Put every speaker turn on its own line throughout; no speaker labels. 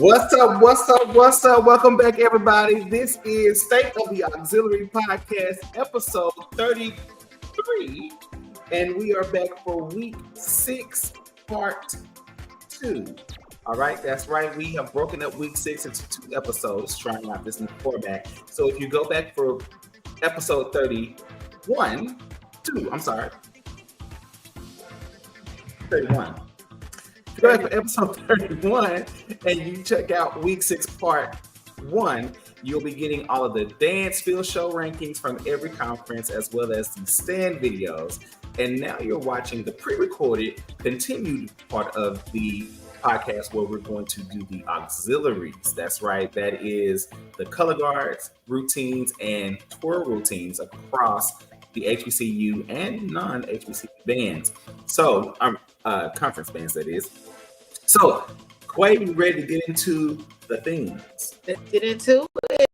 What's up? What's up? What's up? Welcome back, everybody. This is State of the Auxiliary Podcast, episode 33, and we are back for week 6, part 2. All right, that's right. We have broken up week 6 into 2 episodes, trying out this new format. So if you go back for episode 31, go back for episode 31 and you check out week 6 part 1, you'll be getting all of the dance field show rankings from every conference as well as the stand videos. And now you're watching the pre-recorded continued part of the podcast where we're going to do the auxiliaries. That's right. That is the color guards, routines, and twirl routines across the HBCU and non-HBCU bands. So, conference bands, that is. So, Quay, we ready to get into the themes?
Let's get into it.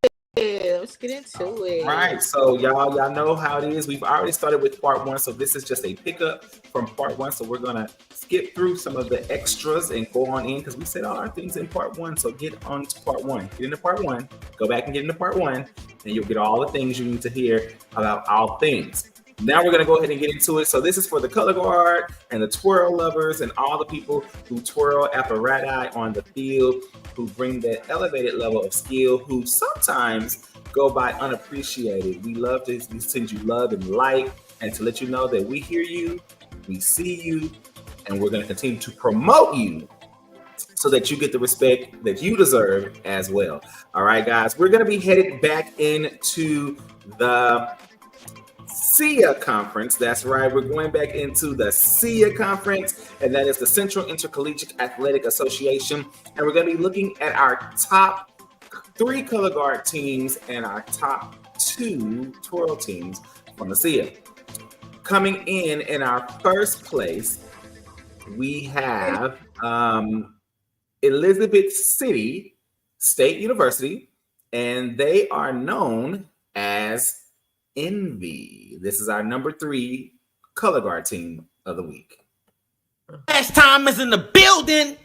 Right. So, y'all know how it is. We've already started with part 1, so this is just a pickup from part 1. So, we're going to skip through some of the extras and go on in because we said all our things in part 1. So, get on to part 1. Get into part 1. Go back and get into part 1, and you'll get all the things you need to hear about all things. Now we're going to go ahead and get into it. So this is for the color guard and the twirl lovers and all the people who twirl apparatus on the field, who bring that elevated level of skill, who sometimes go by unappreciated. We love to send you love and light and to let you know that we hear you, we see you, and we're going to continue to promote you so that you get the respect that you deserve as well. All right, guys, we're going to be headed back into the SIAC conference. That's right. We're going back into the SIAC conference, and that is the Central Intercollegiate Athletic Association. And we're going to be looking at our top 3 color guard teams and our top 2 twirl teams from the SIAC. Coming in our first place, we have Elizabeth City State University, and they are known as Envy. This is our number 3 color guard team of the week.
Last time is in the building.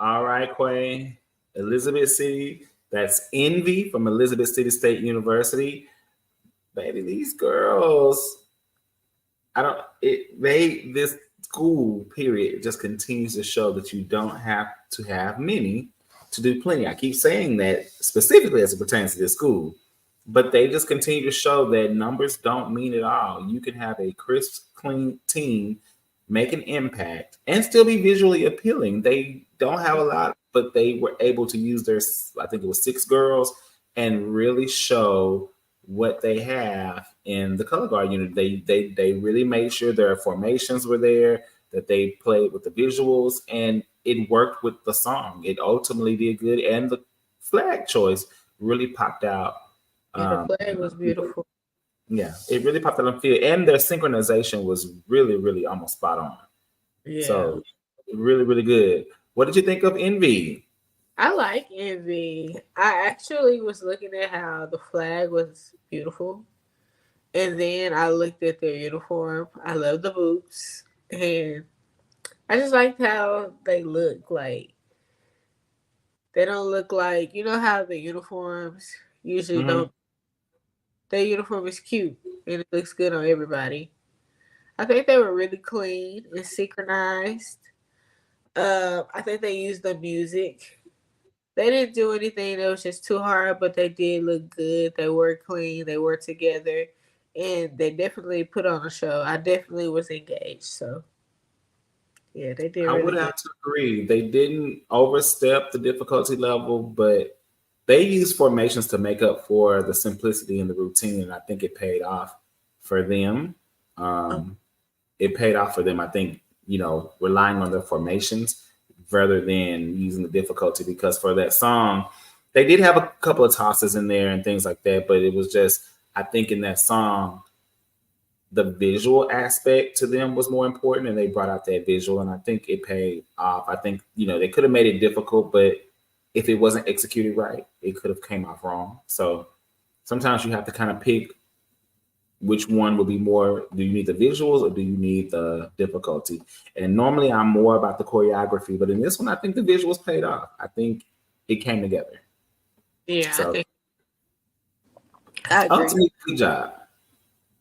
All right, Quay. Elizabeth City. That's Envy from Elizabeth City State University. Baby, these girls, This school period just continues to show that you don't have to have many to do plenty. I keep saying that specifically as it pertains to this school, but they just continue to show that numbers don't mean it all. You can have a crisp, clean team, make an impact, and still be visually appealing. They don't have a lot, but they were able to use their, I think it was 6 girls, and really show what they have in the color guard unit. They really made sure their formations were there, that they played with the visuals, and it worked with the song. It ultimately did good, and the flag choice really popped out.
Yeah, the flag was beautiful.
Yeah, it really popped out on the field, and their synchronization was really, really almost spot on.
Yeah.
So really, really good. What did you think of Envy?
I like Envy. I actually was looking at how the flag was beautiful. And then I looked at their uniform. I love the boots. And I just liked how they look. Like, they don't look like, you know how the uniforms usually don't. Their uniform is cute and it looks good on everybody. I think they were really clean and synchronized. I think they used the music. They didn't do anything that was just too hard, but they did look good. They were clean. They were together, and they definitely put on a show. I definitely was engaged. So, yeah, they did.
I
Really
would
good.
have to agree. They didn't overstep the difficulty level, but they used formations to make up for the simplicity and the routine, and I think it paid off for them. It paid off for them. I think, relying on their formations rather than using the difficulty, because for that song, they did have a couple of tosses in there and things like that, but it was just, I think in that song, the visual aspect to them was more important, and they brought out that visual, and I think it paid off. I think, they could have made it difficult, but if it wasn't executed right, it could have came off wrong. So sometimes you have to kind of pick which one would be more. Do you need the visuals or do you need the difficulty? And normally I'm more about the choreography, but in this one, I think the visuals paid off. I think it came together.
Yeah,
So,
I agree.
Ultimately, good job.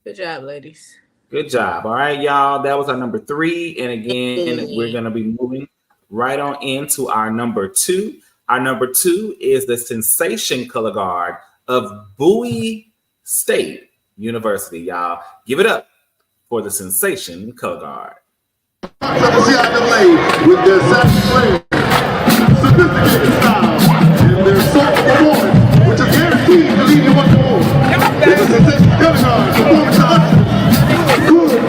Good job, ladies.
Good job. All right, y'all. That was our number 3. And again, we're going to be moving right on into our number 2. Our number 2 is the Sensation Color Guard of Bowie State University. Y'all, give it up for the Sensation Color Guard.
CIAA with their satisfying, sophisticated style and their soft performance, which is guaranteed to leave you wanting more. It's a Sensation Color Guard performance to us. Good.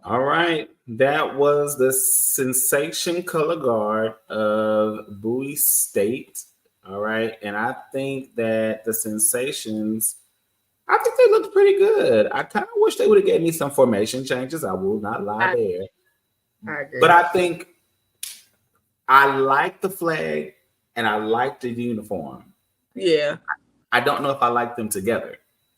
All right, that was the Sensation Color Guard of Bowie State. All right, and I think that the Sensations, I think they looked pretty good. I kind of wish they would have gave me some formation changes. I will not lie there.
I agree.
But I think I like the flag and I like the uniform.
Yeah.
I don't know if I like them together.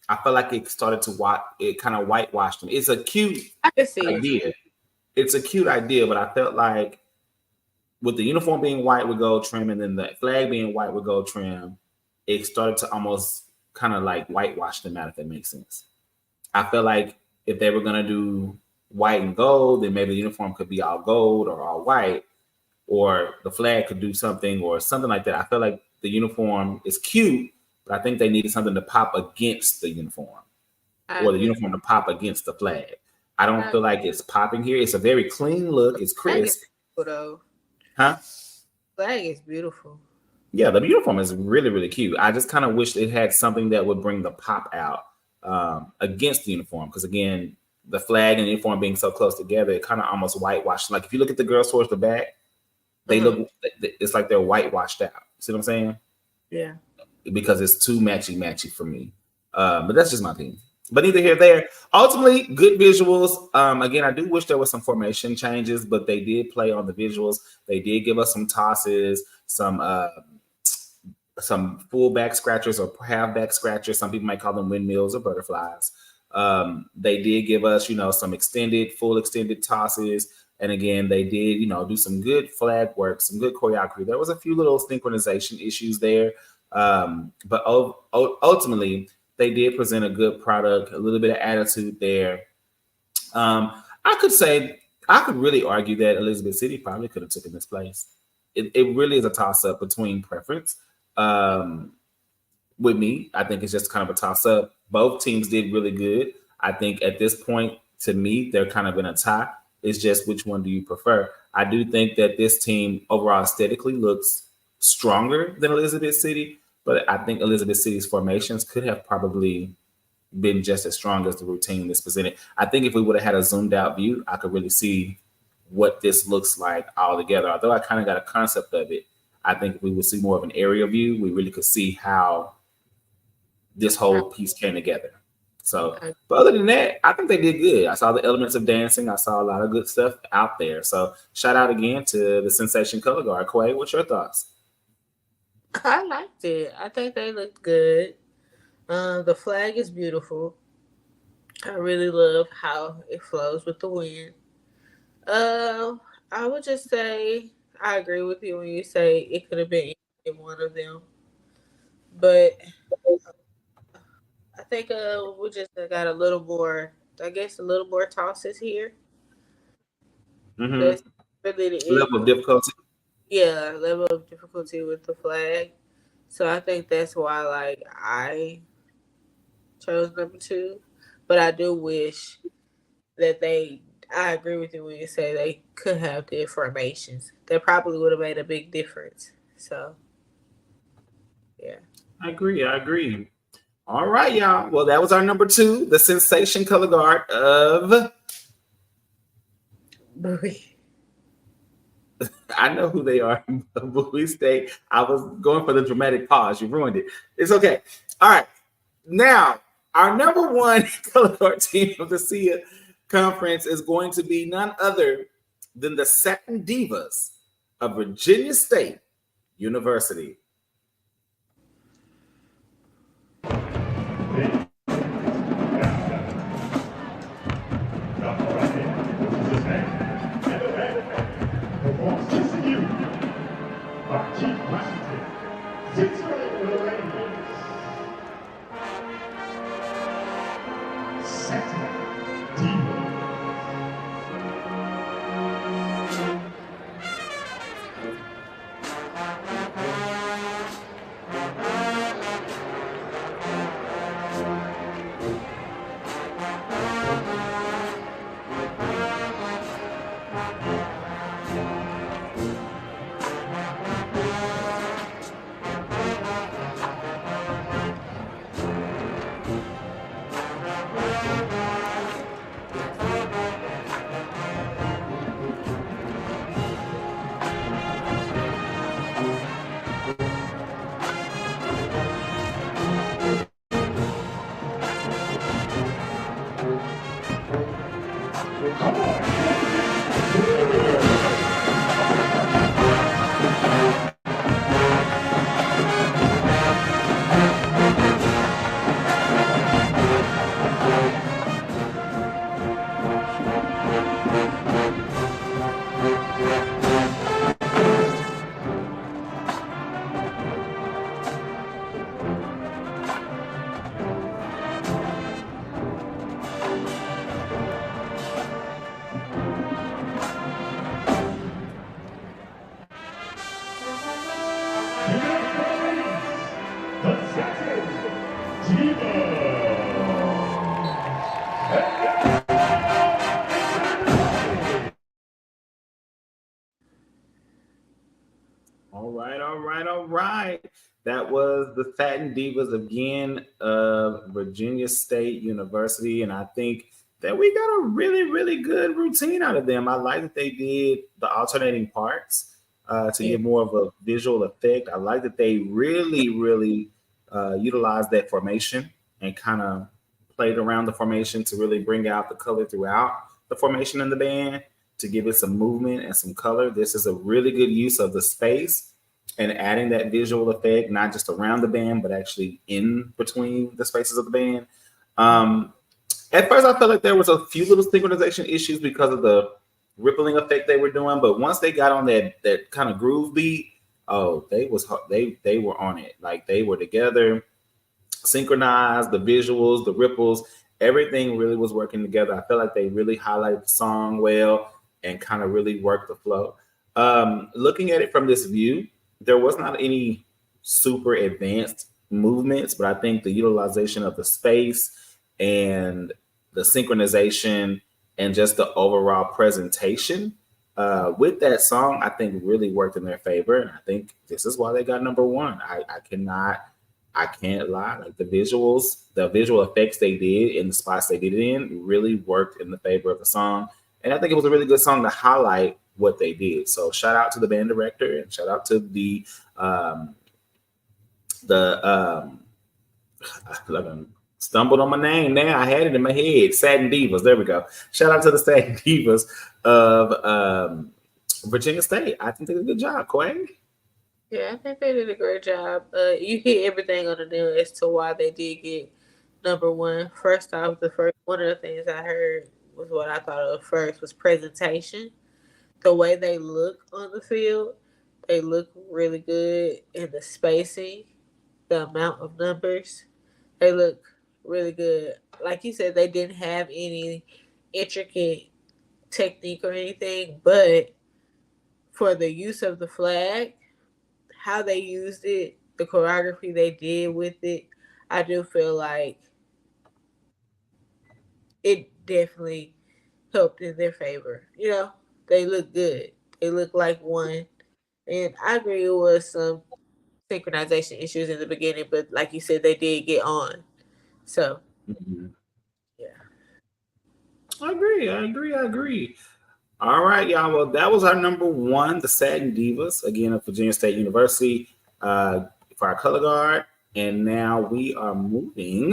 I feel like it started to it kind of whitewashed them. It's a cute
I can see
idea. It's a cute idea, but I felt like with the uniform being white with gold trim and then the flag being white with gold trim, it started to almost kind of like whitewash them out, if that makes sense. I feel like if they were going to do white and gold, then maybe the uniform could be all gold or all white, or the flag could do something or something like that. I feel like the uniform is cute, but I think they needed something to pop against the uniform or the uniform to pop against the flag. I don't feel like it's popping here. It's a very clean look. It's crisp.
Though.
Huh?
Flag is beautiful.
Yeah, the uniform is really, really cute. I just kind of wish it had something that would bring the pop out against the uniform. Because again, the flag and the uniform being so close together, it kind of almost whitewashed. Like if you look at the girls towards the back, they look, it's like they're whitewashed out. See what I'm saying?
Yeah.
Because it's too matchy for me. But that's just my opinion. But neither here nor there. Ultimately, good visuals. Again, I do wish there was some formation changes, but they did play on the visuals. They did give us some tosses, some full back scratchers or half back scratchers. Some people might call them windmills or butterflies. They did give us, some full extended tosses. And again, they did, do some good flag work, some good choreography. There was a few little synchronization issues there. But ultimately, they did present a good product, a little bit of attitude there. I could really argue that Elizabeth City probably could have taken this place. It really is a toss-up between preference. With me, I think it's just kind of a toss-up. Both teams did really good. I think at this point, to me, they're kind of in a tie. It's just which one do you prefer? I do think that this team overall aesthetically looks stronger than Elizabeth City, but I think Elizabeth City's formations could have probably been just as strong as the routine that's presented. I think if we would have had a zoomed out view, I could really see what this looks like all together. Although I kind of got a concept of it, I think if we would see more of an aerial view, we really could see how this whole piece came together. So, but other than that, I think they did good. I saw the elements of dancing. I saw a lot of good stuff out there. So shout out again to the Sensation Color Guard. Quay, what's your thoughts?
I liked it. I think they looked good. The flag is beautiful. I really love how it flows with the wind. I would just say I agree with you when you say it could have been in one of them, but I think we just got a little more. I guess a little more tosses here.
Mm-hmm.
That's really the
level of difficulty.
Yeah, level of difficulty with the flag. So I think that's why, I chose number 2. But I do wish that I agree with you when you say they could have did formations. That probably would have made a big difference. So, yeah.
I agree. All right, y'all. Well, that was our number 2, the Sensation Color Guard of... I know who they are. Bowie State. I was going for the dramatic pause. You ruined it. It's okay. All right. Now, our number 1 color guard team of the SIA conference is going to be none other than the Satin Divas of Virginia State University. All right, all right, all right. That was the Satin Divas again of Virginia State University. And I think that we got a really, really good routine out of them. I like that they did the alternating parts to get more of a visual effect. I like that they really, really utilized that formation and kind of played around the formation to really bring out the color throughout the formation in the band to give it some movement and some color. This is a really good use of the space and adding that visual effect, not just around the band, but actually in between the spaces of the band. At first, I felt like there was a few little synchronization issues because of the rippling effect they were doing. But once they got on that kind of groove beat, oh, they were on it. Like they were together, synchronized, the visuals, the ripples, everything really was working together. I felt like they really highlighted the song well and kind of really worked the flow. Looking at it from this view, there was not any super advanced movements, but I think the utilization of the space and the synchronization and just the overall presentation with that song, I think really worked in their favor. And I think this is why they got number one. I can't lie. Like the visuals, the visual effects they did in the spots they did it in really worked in the favor of the song. And I think it was a really good song to highlight what they did. So shout out to the band director and shout out to the I stumbled on my name now. I had it in my head. Satin Divas. There we go. Shout out to the Satin Divas of Virginia State. I think they did a good job, Quay.
Yeah, I think they did a great job. You hit everything on the nail as to why they did get number one. First off, one of the things I heard was what I thought of first was presentation. The way they look on the field, they look really good, and the spacing, the amount of numbers, they look really good. Like you said, they didn't have any intricate technique or anything, but for the use of the flag, how they used it, the choreography they did with it, I do feel like it definitely helped in their favor. You know, they look good. They look like one. And I agree it was some synchronization issues in the beginning, but like you said, they did get on. So, yeah.
I agree. All right, y'all. Well, that was our number one, the Satin Divas, again, of Virginia State University for our color guard. And now we are moving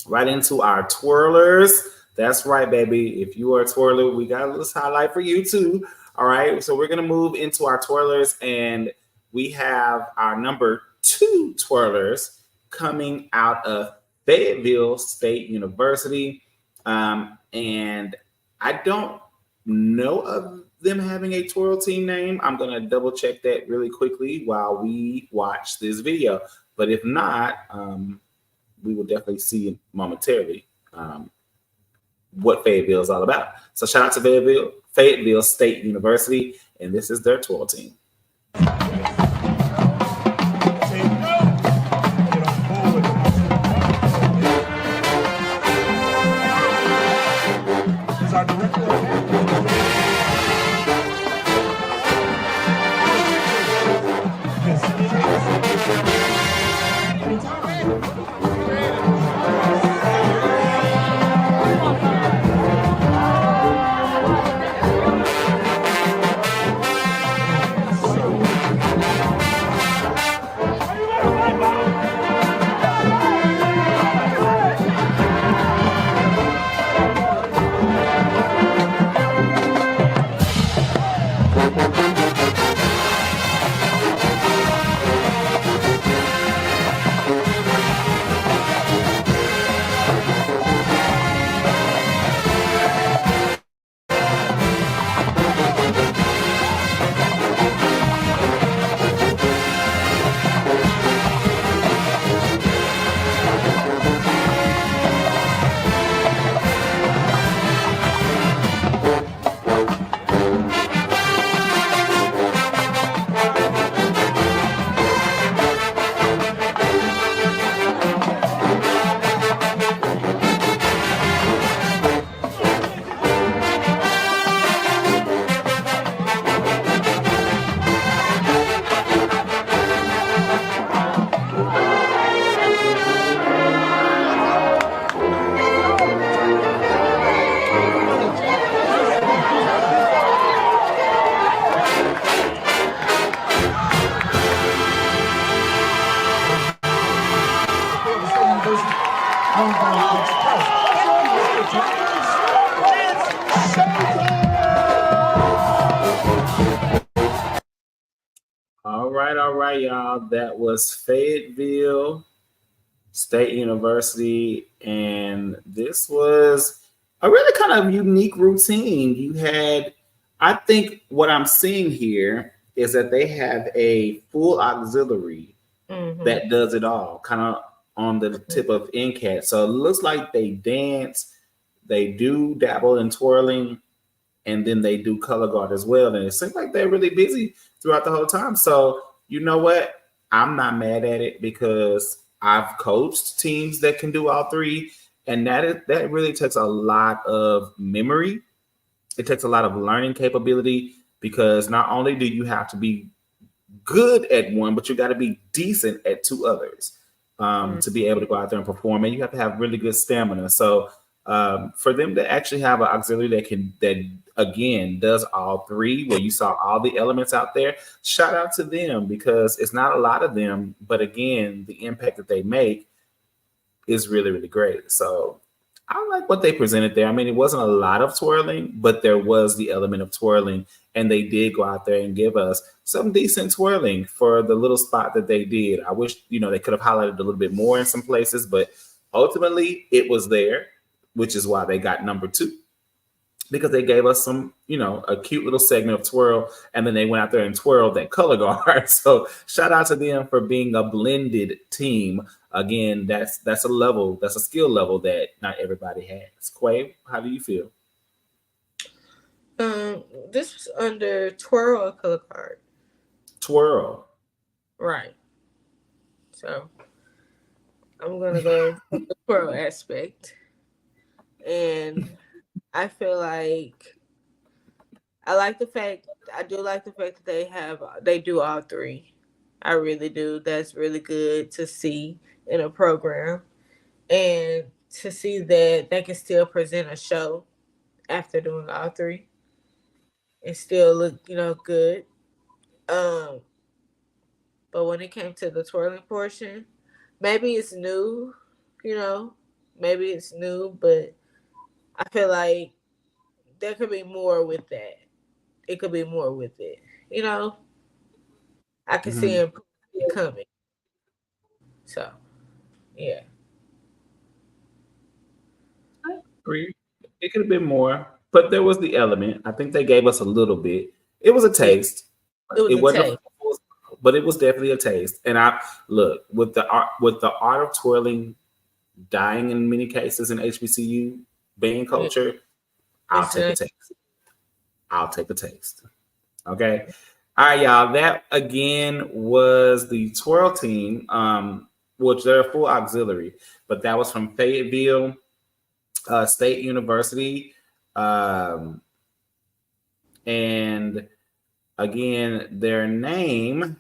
right into our twirlers. That's right, baby. If you are a twirler, we got a little highlight for you too. All right. So we're going to move into our twirlers, and we have our number two twirlers coming out of Fayetteville State University. And I don't know of them having a twirl team name. I'm going to double check that really quickly while we watch this video. But if not, we will definitely see momentarily what Fayetteville is all about. So shout out to Fayetteville State University, and this is their twirl team. right, y'all. That was Fayetteville State University, and this was a really kind of unique routine. You had, I think what I'm seeing here is that they have a full auxiliary that does it all, kind of on the tip of NCAT. So it looks like they dance, they do dabble in twirling, and then they do color guard as well. And it seems like they're really busy throughout the whole time. So you know what? I'm not mad at it because I've coached teams that can do all three, and that really takes a lot of memory. It takes a lot of learning capability because not only do you have to be good at one, but you got to be decent at two others to be able to go out there and perform. And you have to have really good stamina. So for them to actually have an auxiliary that again does all three, where you saw all the elements out there, shout out to them because it's not a lot of them, but again, the impact that they make is really, really great. So I like what they presented there. I mean, it wasn't a lot of twirling, but there was the element of twirling, and they did go out there and give us some decent twirling for the little spot that they did. I wish, they could have highlighted a little bit more in some places, but ultimately it was there, which is why they got number 2, because they gave us some, a cute little segment of twirl, and then they went out there and twirled that color guard. So shout out to them for being a blended team. Again, that's a level, that's a skill level that not everybody has. Quay, how do you feel?
This was under twirl or color guard?
Twirl.
Right. So I'm gonna go with the twirl aspect. And I feel like I do like the fact that they do all three. I really do. That's really good to see in a program, and to see that they can still present a show after doing all three and still look, good. But when it came to the twirling portion, maybe it's new, but I feel like there could be more with that. It could be more with it. I can see him coming. So, yeah.
I agree. It could have been more, but there was the element. I think they gave us a little bit. It was a taste.
It wasn't a taste.
But it was definitely a taste. And I look with the art of twirling dying in many cases in HBCU band culture. I'll take a taste. Okay. All right, y'all. That again was the twirl team, which they're a full auxiliary, but that was from Fayetteville State University. And again, their name,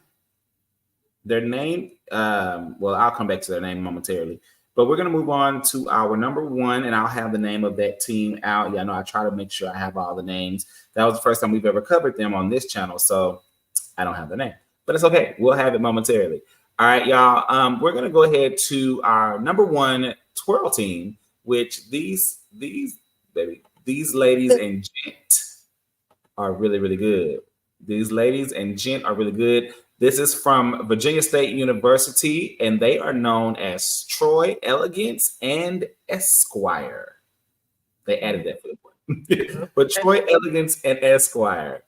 well, I'll come back to their name momentarily. But we're going to move on to our number 1, and I'll have the name of that team out. Yeah, I know I try to make sure I have all the names. That was the first time we've ever covered them on this channel, so I don't have the name. But it's okay. We'll have it momentarily. All right, y'all. We're going to go ahead to our number 1 twirl team, which these ladies and gent are really, really good. These ladies and gent are really good. This is from Virginia State University, and they are known as Troy Elegance and Esquire. They added that for the one. But Troy Elegance and Esquire.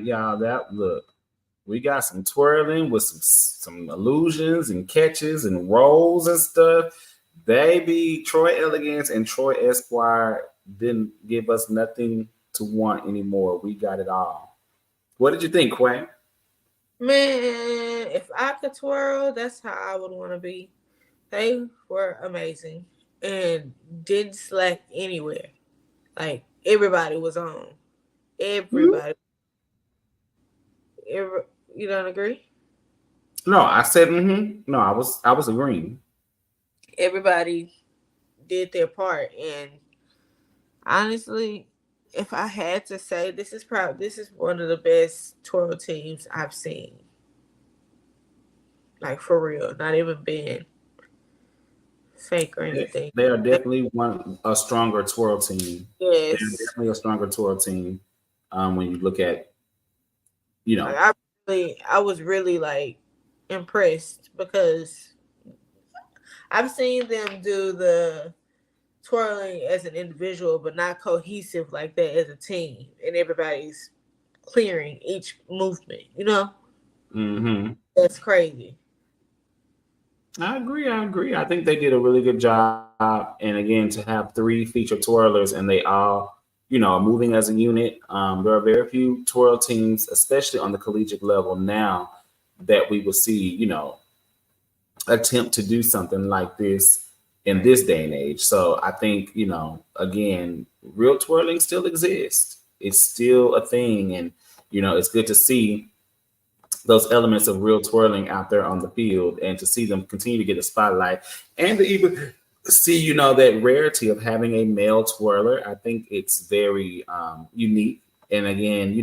y'all. That look, we got some twirling with some illusions and catches and rolls and stuff. Baby, Troy Elegance and Troy Esquire didn't give us nothing to want anymore. We got it all. What did you think, Quay?
Man, if I could twirl, that's how I would want to be. They were amazing and didn't slack anywhere. Like, everybody was on. Everybody. You don't agree?
No, I said No, I was agreeing.
Everybody did their part, and honestly, if I had to say, this is one of the best twirl teams I've seen. Like, for real, not even being fake or anything.
They are definitely a stronger twirl team.
Yes,
they're definitely a stronger twirl team. When you look at,
like, I was really like impressed because I've seen them do the twirling as an individual, but not cohesive like that as a team, and everybody's clearing each movement. That's crazy.
I agree. I think they did a really good job. And again, to have 3 featured twirlers and they all, are moving as a unit. There are very few twirl teams, especially on the collegiate level now, that we will see, attempt to do something like this in this day and age. So I think, again, real twirling still exists. It's still a thing. And, it's good to see those elements of real twirling out there on the field and to see them continue to get a spotlight and to even see, that rarity of having a male twirler. I think it's very unique. And again,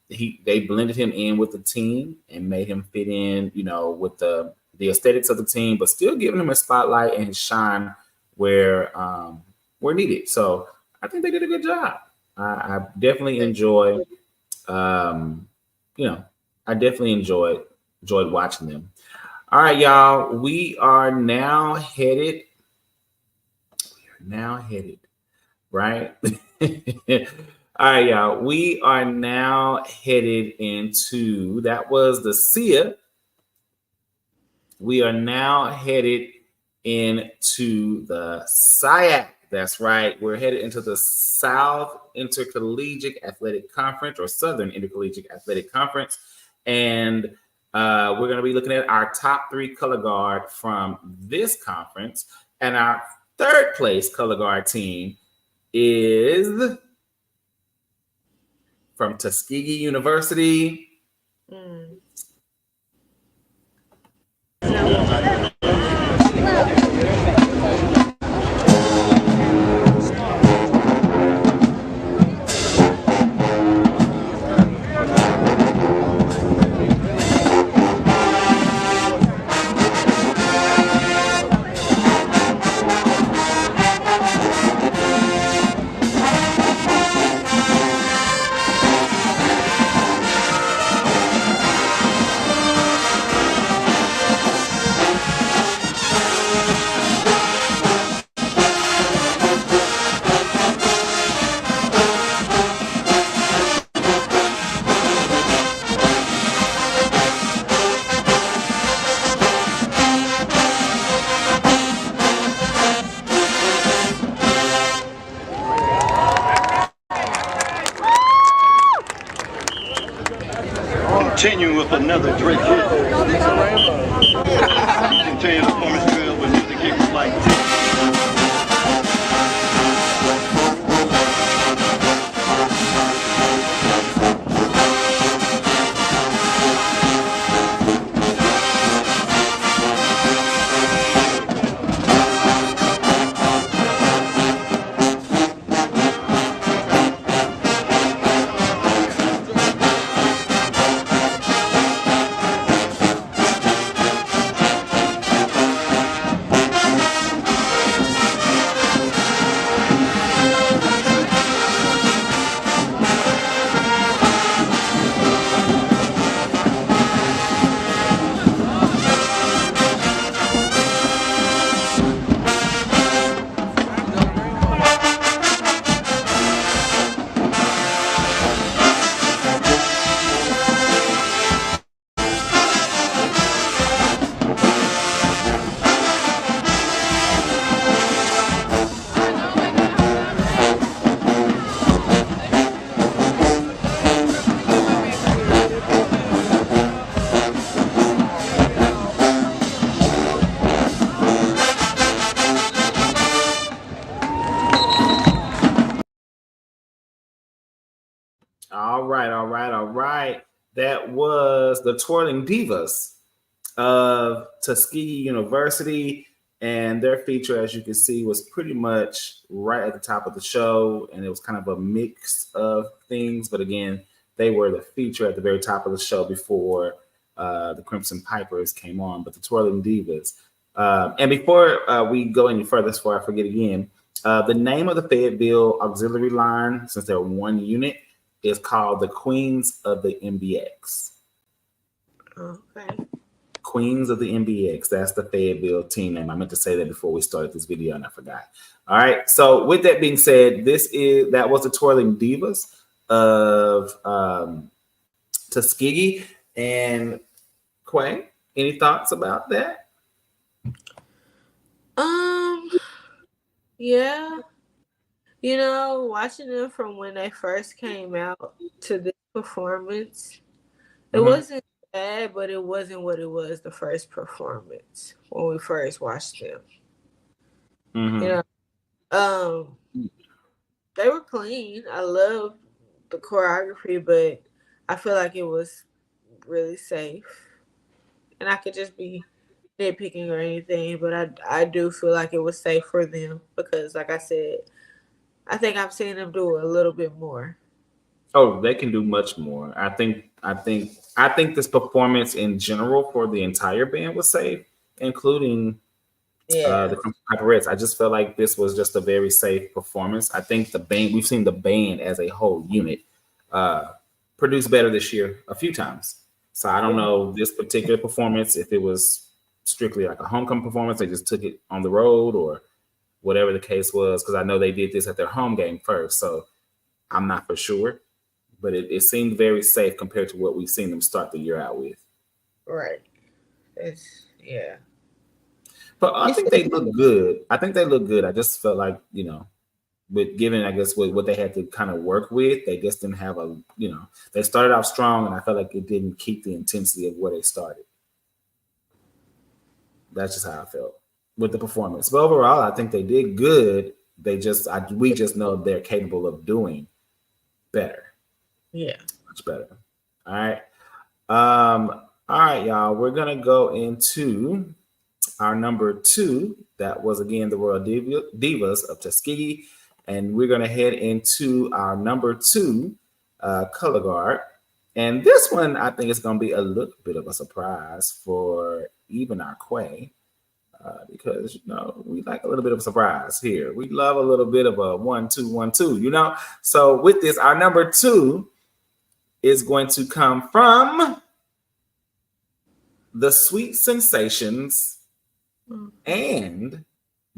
they blended him in with the team and made him fit in, with the aesthetics of the team, but still giving him a spotlight and his shine where needed. So I think they did a good job. I definitely enjoyed, I definitely enjoyed watching them. All right, y'all. We are now headed, right? All right, y'all. We are now headed into, that was the SIA. We are now headed into the SIAC. That's right. We're headed into the South Intercollegiate Athletic Conference, or Southern Intercollegiate Athletic Conference. And we're going to be looking at our top 3 color guard from this conference. And our 3rd place color guard team is from Tuskegee University.
Continuing with another great hit. Continue the performance drill with music kickers like
That was the Twirling Divas of Tuskegee University. And their feature, as you can see, was pretty much right at the top of the show. And it was kind of a mix of things. But again, they were the feature at the very top of the show before the Crimson Pipers came on. But the Twirling Divas. And before we go any further, before I forget again, the name of the Fayetteville auxiliary line, since they're one unit, is called the Queens of the MBX.
Okay.
Queens of the MBX. That's the Fayetteville team name. I meant to say that before we started this video and I forgot. All right. So with that being said, that was the Twirling Divas of Tuskegee. And Quay, any thoughts about that?
Yeah. Watching them from when they first came out to this performance, it wasn't bad, but it wasn't what it was the first performance when we first watched them. They were clean. I loved the choreography, but I feel like it was really safe. And I could just be nitpicking or anything, but I do feel like it was safe for them because, like I said, I think I've seen them do a little bit more.
Oh, they can do much more. I think this performance in general for the entire band was safe, including the Pirates. I just felt like this was just a very safe performance. I think the band, we've seen the band as a whole unit produce better this year a few times. So I don't know this particular performance, if it was strictly like a homecoming performance, they just took it on the road or whatever the case was, because I know they did this at their home game first. So I'm not for sure. But it seemed very safe compared to what we've seen them start the year out with.
Right.
But I think they look good. I just felt like, with given, I guess, what they had to kind of work with, they just didn't have they started off strong, and I felt like it didn't keep the intensity of where they started. That's just how I felt with the performance. But overall, I think they did good. We just know they're capable of doing better.
Yeah.
Much better. All right. All right, y'all. We're going to go into our number 2. That was, again, the Royal Divas of Tuskegee. And we're going to head into our number 2 color guard. And this one, I think, is going to be a little bit of a surprise for even our Quay. Because, we like a little bit of a surprise here. We love a little bit of a 1-2-1-2, So with this, our number 2 is going to come from the Sweet Sensations and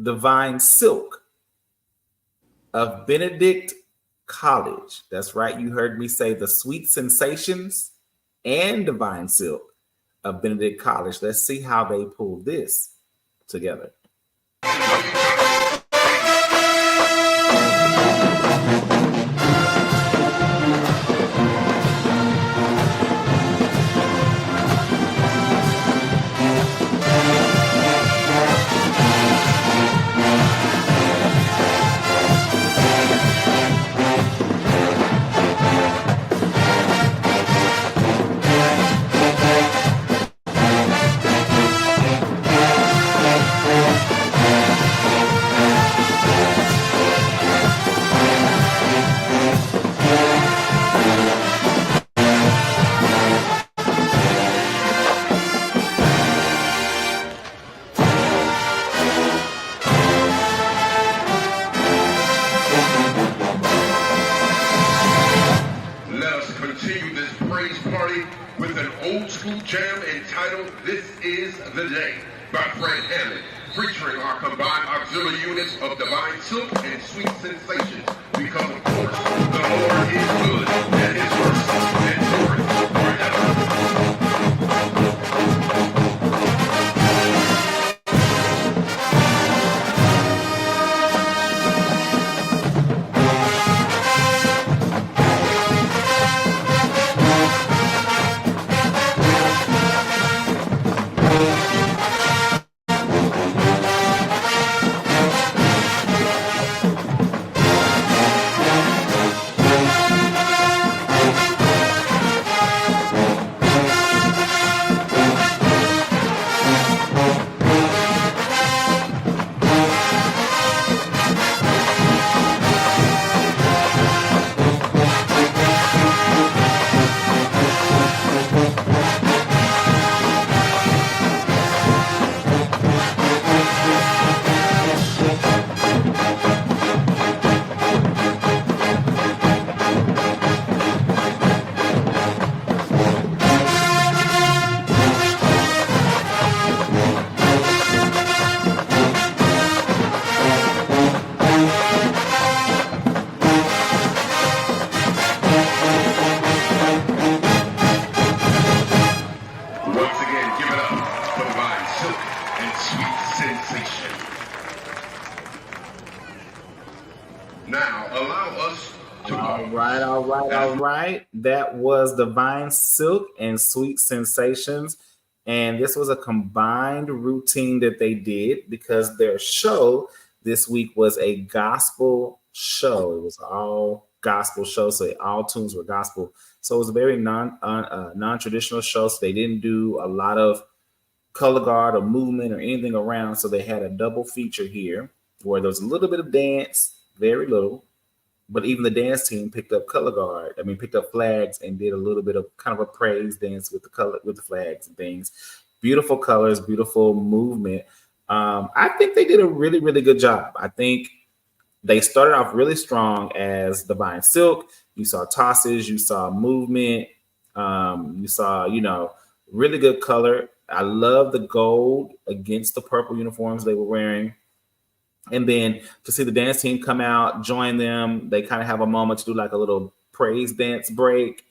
Divine Silk of Benedict College. That's right. You heard me say the Sweet Sensations and Divine Silk of Benedict College. Let's see how they pull this together. All right, that was Divine Silk and Sweet Sensations. And this was a combined routine that they did because their show this week was a gospel show. It was all gospel show, so all tunes were gospel. So it was a very non-traditional show. So they didn't do a lot of color guard or movement or anything around. So they had a double feature here where there was a little bit of dance, very little, but even the dance team picked up picked up flags and did a little bit of kind of a praise dance with the flags and things. Beautiful colors, beautiful movement. I think they did a really, really good job. I think they started off really strong as Divine Silk. You saw tosses, you saw movement, you saw, really good color. I love the gold against the purple uniforms they were wearing. And then to see the dance team come out, join them, they kind of have a moment to do like a little praise dance break.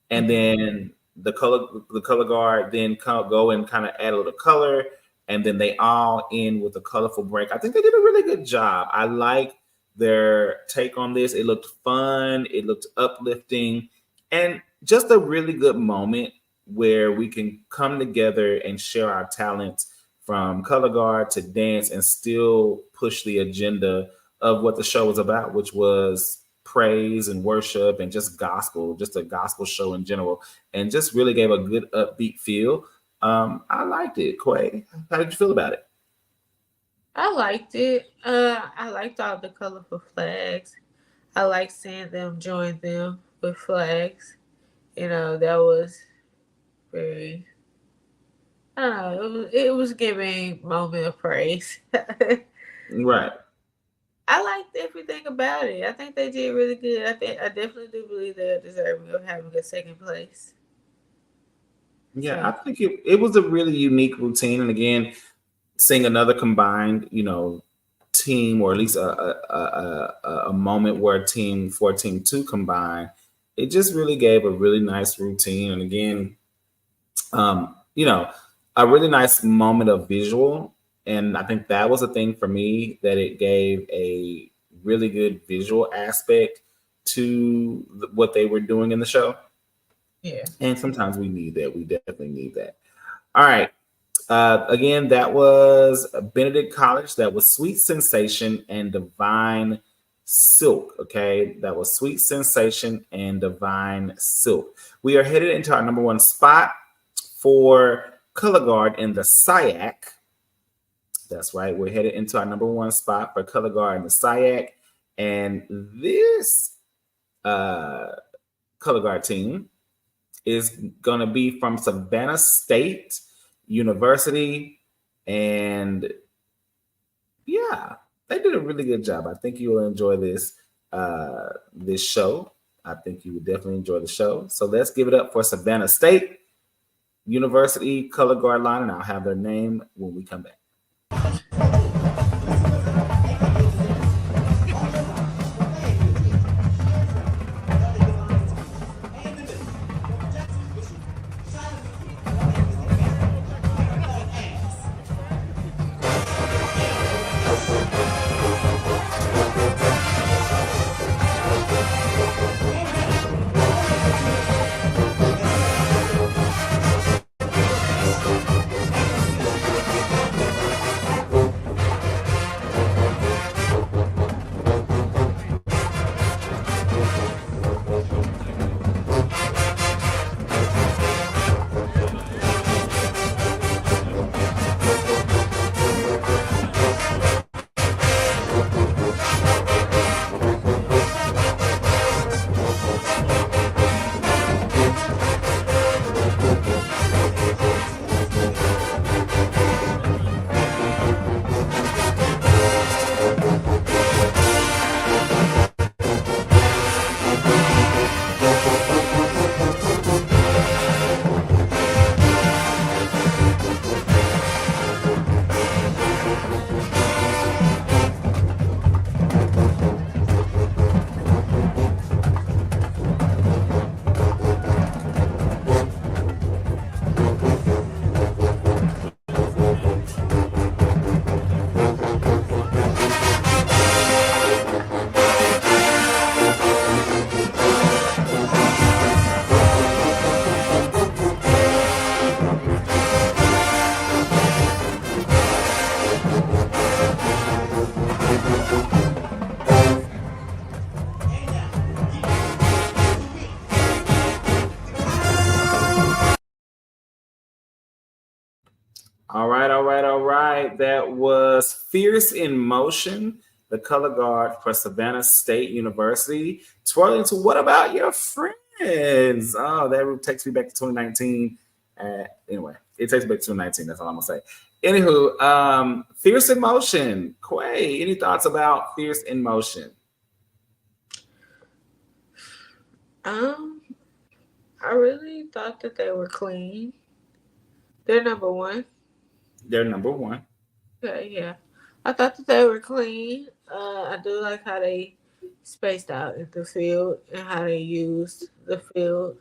And then the color guard then go and kind of add a little color. And then they all end with a colorful break. I think they did a really good job. I like their take on this. It looked fun. It looked uplifting. And just a really good moment where we can come together and share our talents from color guard to dance and still push the agenda of what the show was about, which was praise and worship and just gospel, just a gospel show in general, and just really gave a good upbeat feel. I liked it. Quay, how did you feel about it?
I liked it. I liked all the colorful flags. I liked seeing them join them with flags. That was very, I don't know, it was giving moment of praise.
Right.
I liked everything about it. I think they did really good. I definitely do believe they're deserving of having a second place.
Yeah,
So.
I think it was a really unique routine. And again, seeing another combined, team, or at least a moment where Team 2 combined, it just really gave a really nice routine. And again, a really nice moment of visual. And I think that was a thing for me, that it gave a really good visual aspect to what they were doing in the show.
Yeah.
And sometimes we need that. We definitely need that. All right. Again, that was Benedict College. That was Sweet Sensation and Divine Silk. Okay. That was Sweet Sensation and Divine Silk. We are headed into our number one spot for color guard in the SIAC. That's right. We're headed into our number one spot for color guard in the SIAC. And this color guard team is going to be from Savannah State University. And yeah, they did a really good job. I think you will enjoy this show. I think you would definitely enjoy the show. So let's give it up for Savannah State University color guard line, and I'll have their name when we come back. All right, all right, all right. That was Fierce in Motion, the color guard for Savannah State University. Twirling to What About Your Friends? Oh, that takes me back to 2019. Anyway, it takes me back to 2019. That's all I'm going to say. Anywho, Fierce in Motion. Quay, any thoughts about Fierce in Motion?
I really thought that they were clean. They're number one.
They're number one.
Okay, yeah. I thought that they were clean. I do like how they spaced out in the field and how they used the field.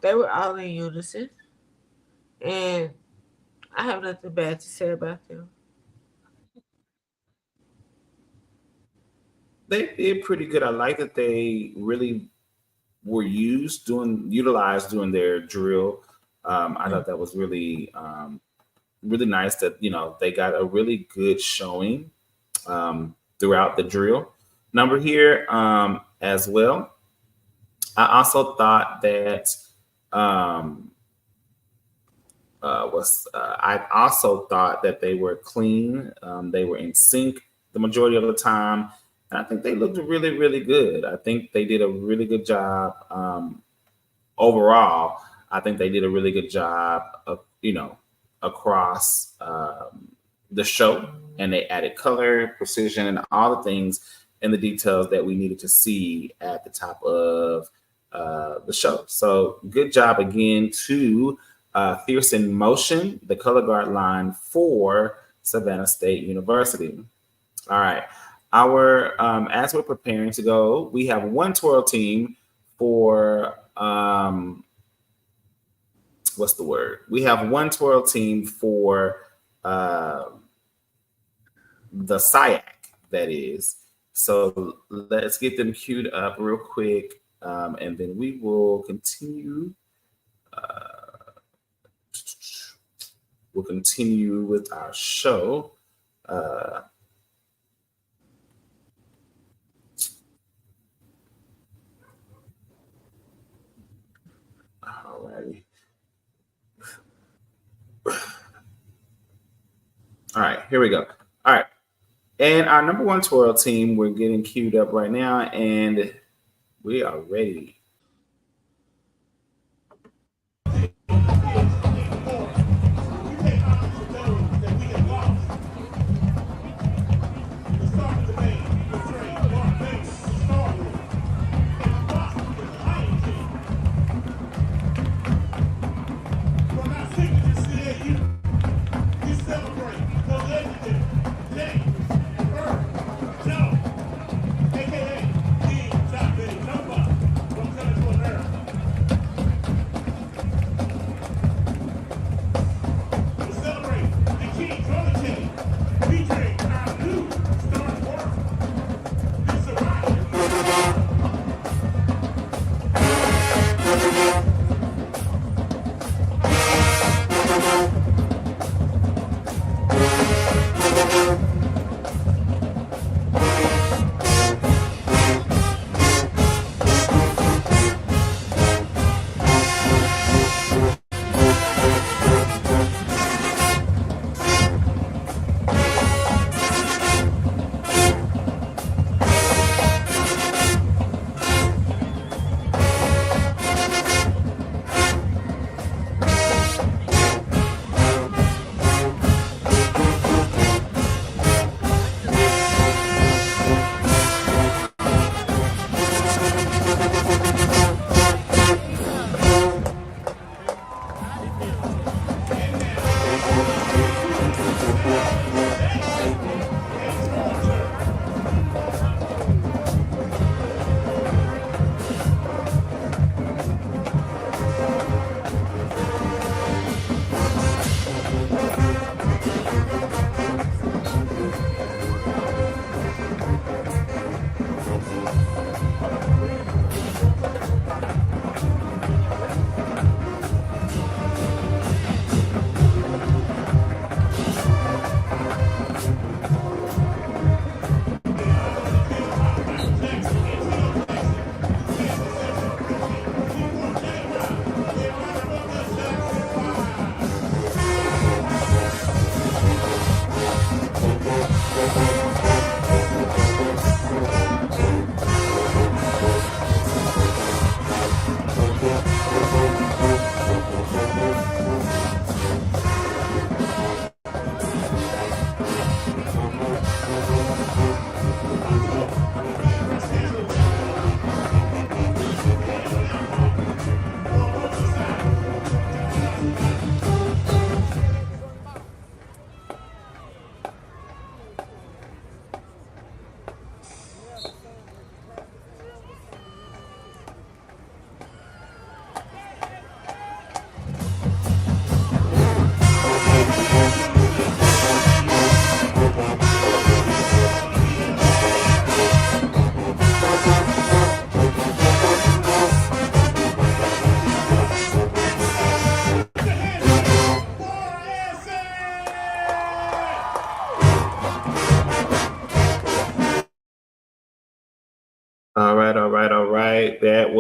They were all in unison. And I have nothing bad to say about them.
They did pretty good. I like that they really were utilized during their drill. I thought that was really really nice that they got a really good showing throughout the drill number here as well. I also thought that I also thought that they were clean. They were in sync the majority of the time. And I think they looked really, really good. I think they did a really good job overall. I think they did a really good job of, across the show, and they added color, precision, and all the things and the details that we needed to see at the top of the show. So good job again to Fierce in Motion, the color guard line for Savannah State University. All right. As we're preparing to go, we have one twirl team for what's the word? We have one twirl team for the SIAC, that is. So let's get them queued up real quick, and then we will continue. We'll continue with our show. Alrighty. All right, here we go. All right. And our number one twirl team, we're getting queued up right now, and we are ready.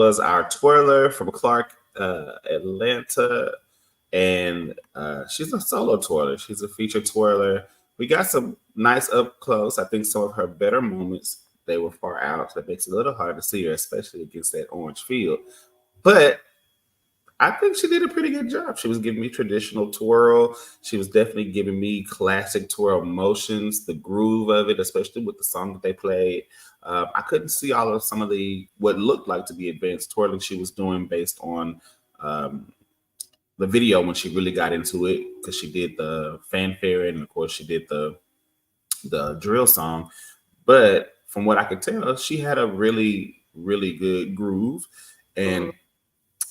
was our twirler from Clark, Atlanta. And she's a solo twirler. She's a featured twirler. We got some nice up close. I think some of her better moments, they were far out. So that makes it a little hard to see her, especially against that orange field. But I think she did a pretty good job. She was giving me traditional twirl. She was definitely giving me classic twirl motions, the groove of it, especially with the song that they played. I couldn't see all of some of what looked like to be advanced twirling she was doing based on the video when she really got into it, because she did the fanfare and of course she did the drill song. But from what I could tell, she had a really, really good groove. And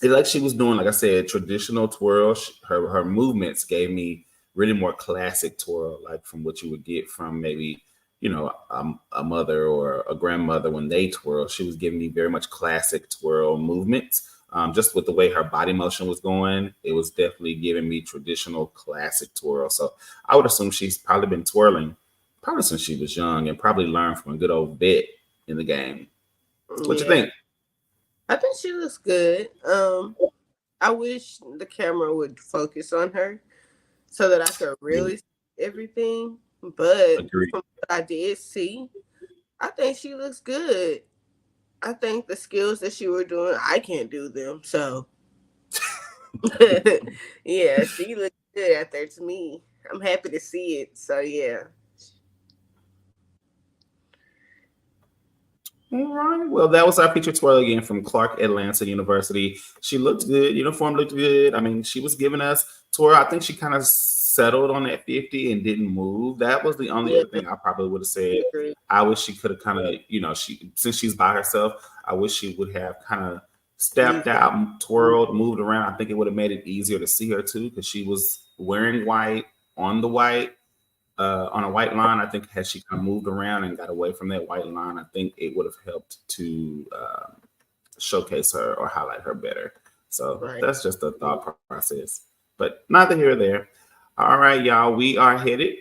it like she was doing, like I said, traditional twirl. Her movements gave me really more classic twirl, like from what you would get from maybe, a mother or a grandmother when they twirl. She was giving me very much classic twirl movements. Just with the way her body motion was going, it was definitely giving me traditional classic twirl. So I would assume she's probably been twirling probably since she was young and probably learned from a good old vet in the game. What you think?
I think she looks good. I wish the camera would focus on her so that I could really see everything. But
Agreed.
from what I did see, I think she looks good. I think the skills that she were doing, I can't do them. So, yeah, she looks good out there to me. I'm happy to see it. So, yeah.
All right. Well, that was our featured twirl again from Clark Atlanta University. She looked good. Uniform looked good. I mean, she was giving us twirl. I think she kind of settled on that 50 and didn't move. That was the only other thing I probably would have said. I wish she could have kind of, since she's by herself, I wish she would have kind of stepped out, twirled, moved around. I think it would have made it easier to see her too, because she was wearing white on the white. On a white line. I think had she kind of moved around and got away from that white line, I think it would have helped to showcase her or highlight her better. So that's just a thought process, but neither here or there. All right, y'all, we are headed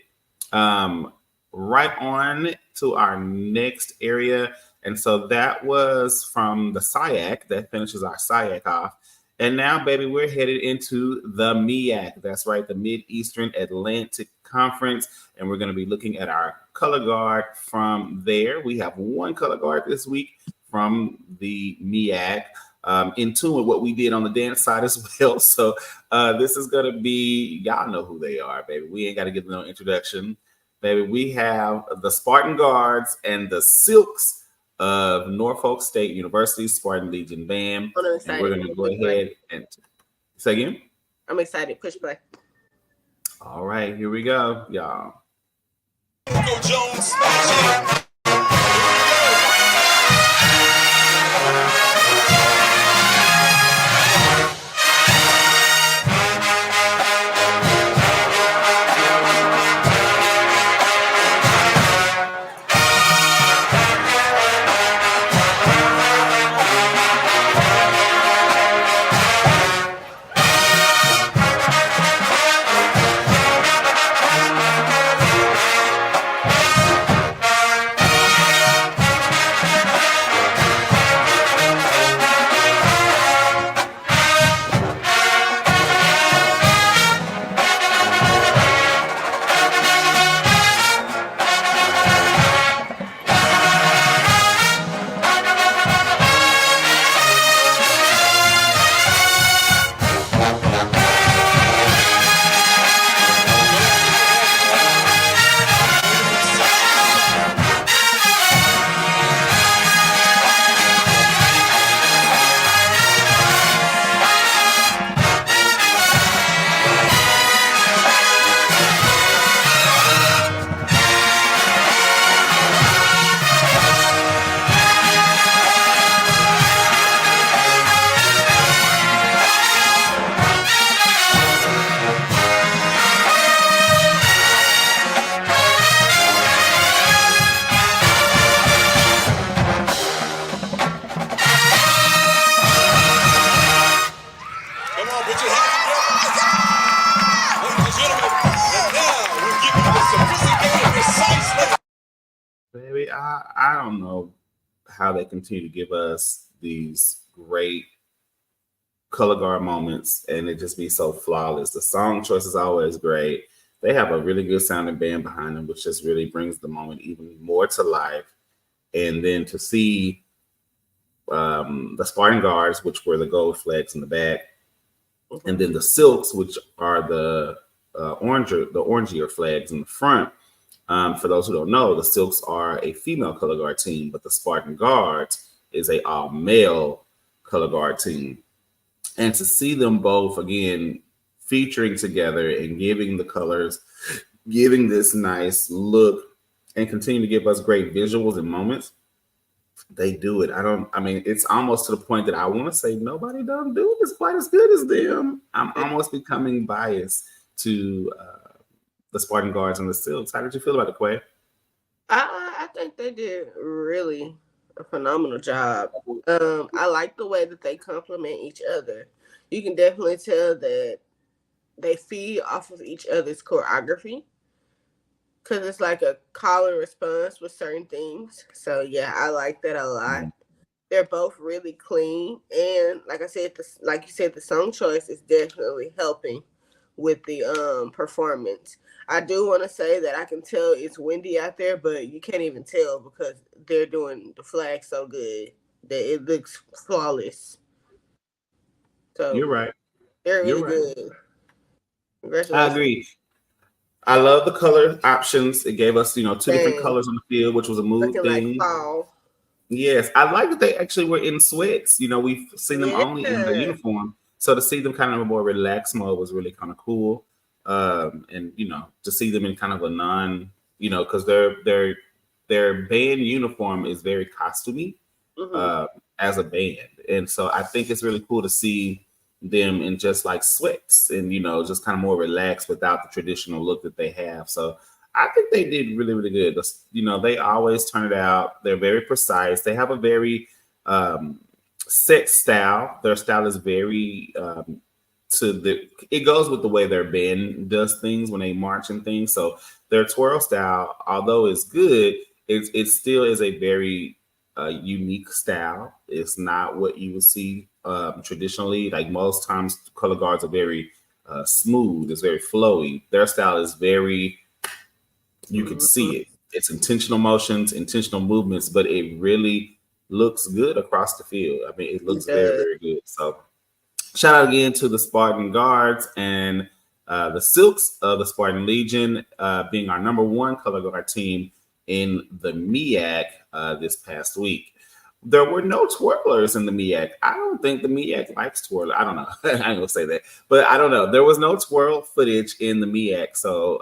right on to our next area. And so that was from the SIAC. That finishes our SIAC off. And now, baby, we're headed into the MEAC. That's right, the Mid-Eastern Atlantic Conference. And we're going to be looking at our color guard from there. We have one color guard this week from the MEAC, in tune with what we did on the dance side as well. So this is going to be, y'all know who they are, baby. We ain't got to give them no introduction. Baby, we have the Spartan Guards and the Silks of Norfolk State University Spartan Legion Band. And we're going to go ahead and say again.
I'm excited. Push play.
All right, here we go, y'all.
Go Jones.
Baby, I don't know how they continue to give us these great color guard moments, and it just be so flawless. The song choice is always great. They have a really good sounding band behind them, which just really brings the moment even more to life. And then to see the Spartan Guards, which were the gold flags in the back, and then the Silks, which are the orangier flags in the front. For those who don't know, the Silks are a female color guard team, but the Spartan Guards is a all male color guard team. And to see them both again featuring together and giving the colors, giving this nice look, and continue to give us great visuals and moments, they do it. I mean, it's almost to the point that I want to say nobody done do this quite as good as them. I'm almost becoming biased to the Spartan Guards and the Silks. How did you feel about it, Quay?
I think they did really a phenomenal job. I like the way that they complement each other. You can definitely tell that they feed off of each other's choreography, because it's like a call and response with certain things. So yeah, I like that a lot. They're both really clean, and like I said, like you said, the song choice is definitely helping with the performance. I do want to say that I can tell it's windy out there, but you can't even tell because they're doing the flag so good that it looks flawless. So
You're right.
They're really good. Congratulations.
I agree. I love the color options. It gave us, two different colors on the field, which was a mood thing.
Like fall.
Yes, I like that they actually were in sweats. We've seen them only in the uniform, so to see them kind of a more relaxed mode was really kind of cool. And to see them in kind of a non, because their band uniform is very costumey as a band, and so I think it's really cool to see them in just like sweats and just kind of more relaxed without the traditional look that they have. So I think they did really, really good. They always turn it out. They're very precise. They have a very set style. Their style is very it goes with the way their band does things when they march and things. So their twirl style, although it's good, it still is a very unique style. It's not what you would see traditionally. Like most times, color guards are very smooth. It's very flowy. Their style is very, you can see it. It's intentional motions, intentional movements, but it really looks good across the field. I mean, it looks very, very good. So shout out again to the Spartan Guards and the Silks of the Spartan Legion being our number one color guard team in the MEAC this past week. There were no twirlers in the MEAC. I don't think the MEAC likes twirl. I don't know. I ain't gonna say that, but I don't know. There was no twirl footage in the MEAC, so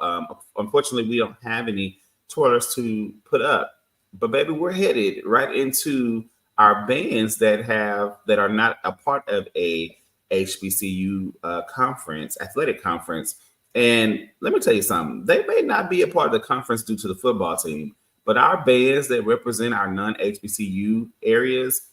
unfortunately, we don't have any twirlers to put up. But baby, we're headed right into our bands that are not a part of a HBCU athletic conference. And let me tell you something. They may not be a part of the conference due to the football team, but our bands that represent our non-HBCU areas,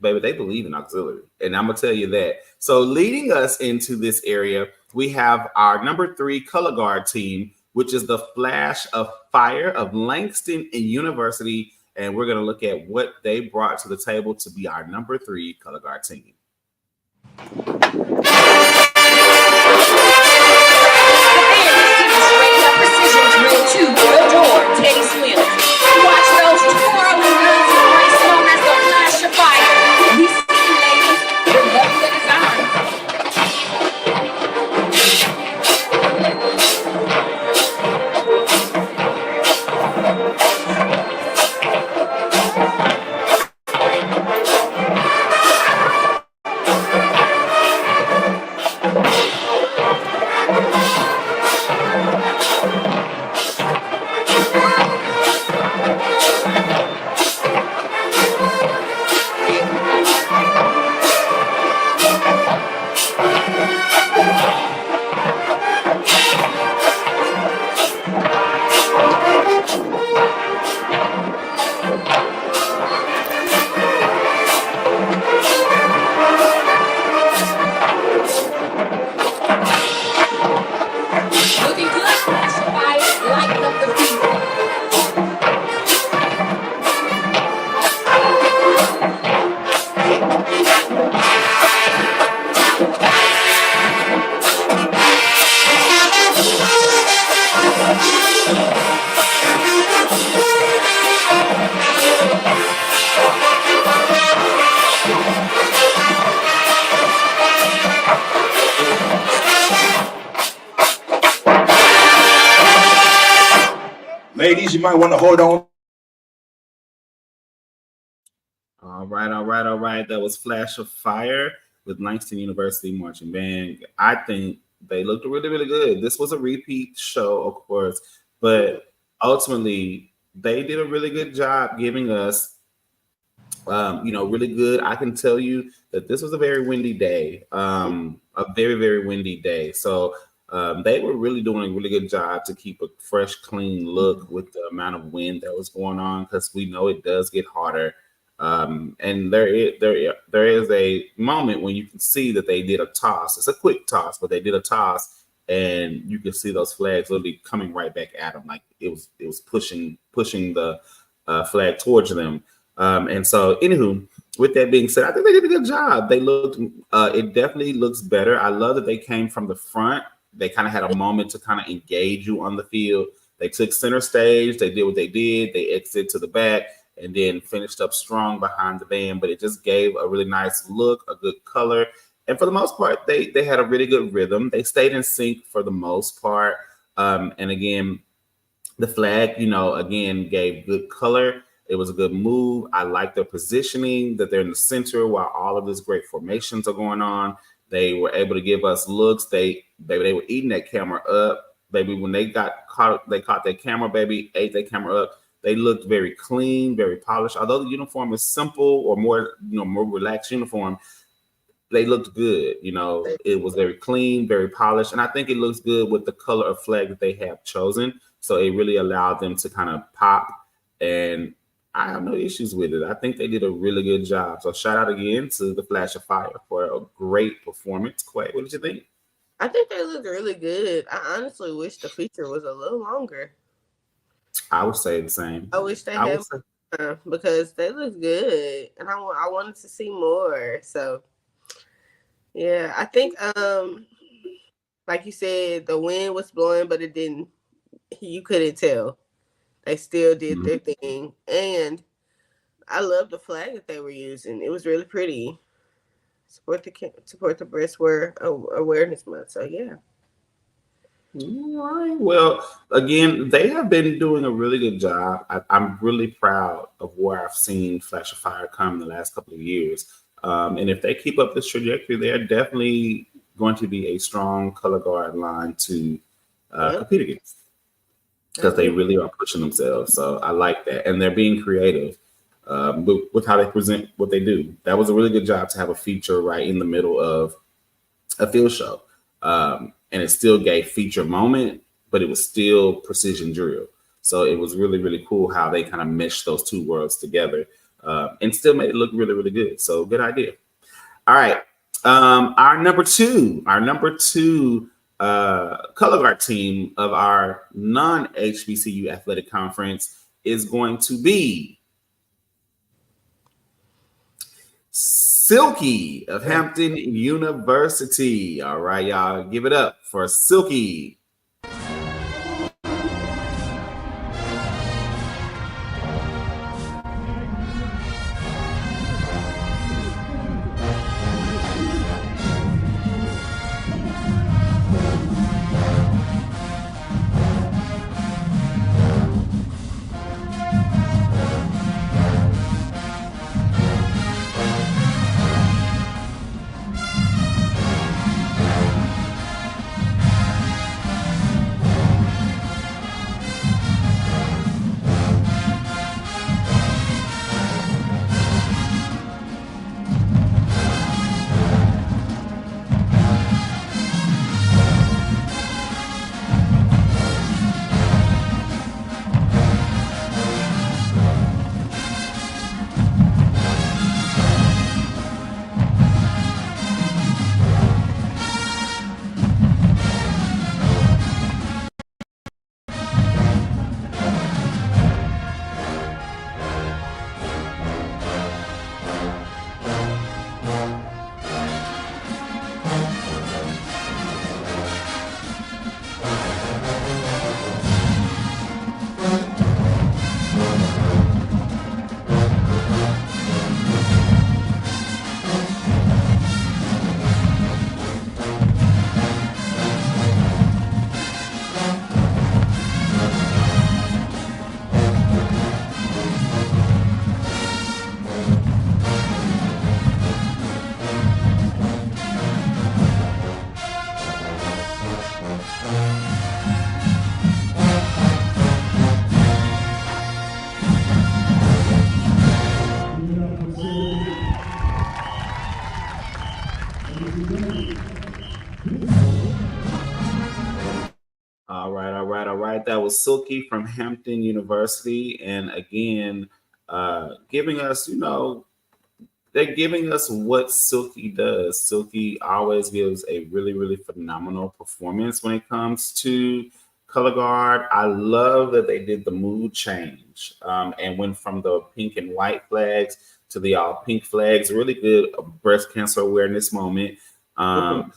baby, they believe in auxiliary. And I'm going to tell you that. So leading us into this area, we have our number 3 color guard team, which is the Flash of Fire of Langston University. And we're going to look at what they brought to the table to be our number 3 color guard team.
Precision drill 2 Royal George Teddy Swims. Watch those twirling wheels and race known as the Flash of Fire. We see you, ladies. You're loving the design.
ladies, you might want to hold on.
All right. That was Flash of Fire with Langston University Marching Band. I think they looked really, really good. This was a repeat show, of course, but ultimately they did a really good job giving us, really good. I can tell you that this was a very windy day, a very, very windy day. So they were really doing a really good job to keep a fresh, clean look with the amount of wind that was going on, because we know it does get hotter. And there is a moment when you can see that they did a toss. It's a quick toss, but they did a toss, and you can see those flags literally coming right back at them, like it was pushing the flag towards them. And so, anywho, with that being said, I think they did a good job. They looked, it definitely looks better. I love that they came from the front. They kind of had a moment to kind of engage you on the field. They took center stage. They did what they did. They exited to the back and then finished up strong behind the band. But it just gave a really nice look, a good color. And for the most part, they had a really good rhythm. They stayed in sync for the most part. And again, the flag, again, gave good color. It was a good move. I like their positioning, that they're in the center while all of these great formations are going on. They were able to give us looks. They were eating that camera up. Baby, when they caught that camera, baby, ate that camera up. They looked very clean, very polished. Although the uniform is simple or more relaxed uniform, they looked good. It was very clean, very polished. And I think it looks good with the color of flag that they have chosen. So it really allowed them to kind of pop, and I have no issues with it. I think they did a really good job. So shout out again to the Flash of Fire for a great performance. Quay, what did you think?
I think they look really good. I honestly wish the feature was a little longer.
I would say the same.
I wish they had because they look good, and I wanted to see more. So yeah, I think like you said, the wind was blowing, but it didn't. You couldn't tell. They still did their thing, and I love the flag that they were using. It was really pretty. Support the Breast Awareness Month. So yeah.
All right. Well, again, they have been doing a really good job. I'm really proud of where I've seen Flash of Fire come in the last couple of years. And if they keep up this trajectory, they are definitely going to be a strong color guard line to compete against, because they really are pushing themselves. So I like that. And they're being creative with how they present what they do. That was a really good job to have a feature right in the middle of a field show. And it still gave feature moment, but it was still precision drill. So it was really, really cool how they kind of meshed those two worlds together and still made it look really, really good. So good idea. All right. Our number two color guard team of our non-HBCU athletic conference is going to be Silky of Hampton University. All right, y'all, give it up for Silky. All right. That was Silky from Hampton University. And again, giving us, they're giving us what Silky does. Silky always gives a really, really phenomenal performance when it comes to color guard. I love that they did the mood change and went from the pink and white flags to the all pink flags. Really good breast cancer awareness moment. And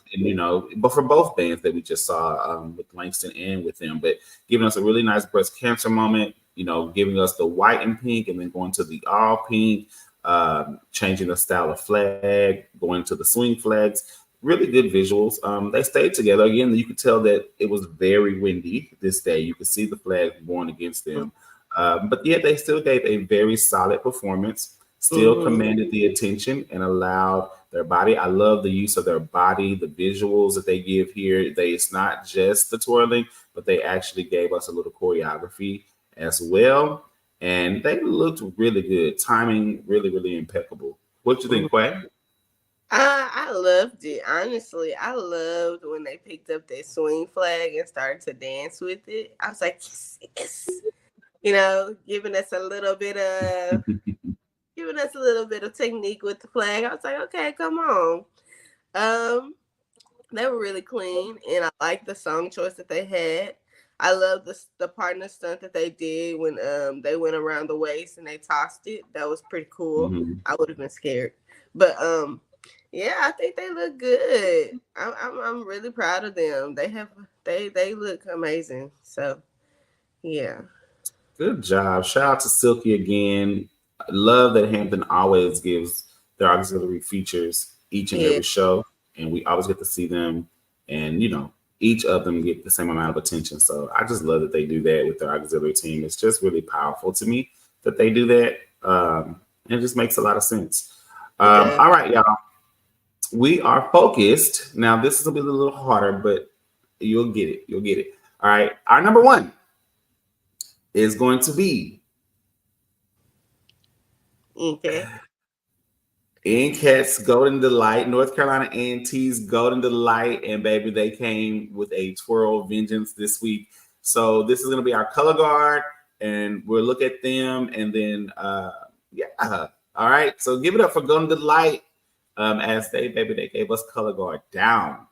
but for both bands that we just saw with Langston and with them, but giving us a really nice breast cancer moment, giving us the white and pink and then going to the all pink, changing the style of flag, going to the swing flags. Really good visuals. They stayed together. Again, you could tell that it was very windy this day. You could see the flag born against them. But yet they still gave a very solid performance, still commanded the attention and allowed their body. I love the use of their body, the visuals that they give here. It's not just the twirling, but they actually gave us a little choreography as well. And they looked really good. Timing really, really impeccable. What you think, Quay?
I loved it. Honestly, I loved when they picked up their swing flag and started to dance with it. I was like, yes. Giving us a little bit of technique with the flag. I was like, okay, come on. They were really clean, and I like the song choice that they had. I love the partner stunt that they did when they went around the waist and they tossed it. That was pretty cool. I would have been scared, but yeah, I think they look good. I'm really proud of them. They look amazing. So yeah,
good job. Shout out to Silky again. I love that Hampton always gives their auxiliary features each and every show, and we always get to see them, and each of them get the same amount of attention. So I just love that they do that with their auxiliary team. It's just really powerful to me that they do that. And it just makes a lot of sense. All right, y'all. We are focused. Now, this is going to be a little harder, but you'll get it. You'll get it. All right. Our number one is going to be NCAT's Golden Delight, North Carolina A&T's Golden Delight, and baby, they came with a twirl vengeance this week. So this is going to be our color guard, and we'll look at them, and then all right. So give it up for Golden Delight as they gave us color guard down.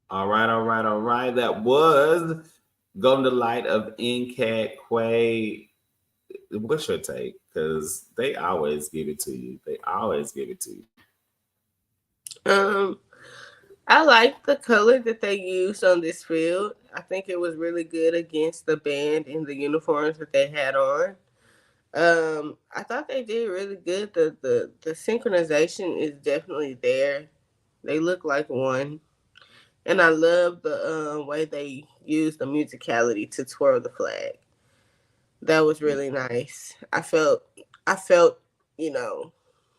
All right, all right, all right. That was Golden Delight of NCAT Quay. What's your take? Because they always give it to you. They always give it to you.
I like the color that they used on this field. I think it was really good against the band and the uniforms that they had on. I thought they did really good. The synchronization is definitely there. They look like one. And I love the way they use the musicality to twirl the flag. That was really nice. I felt, you know,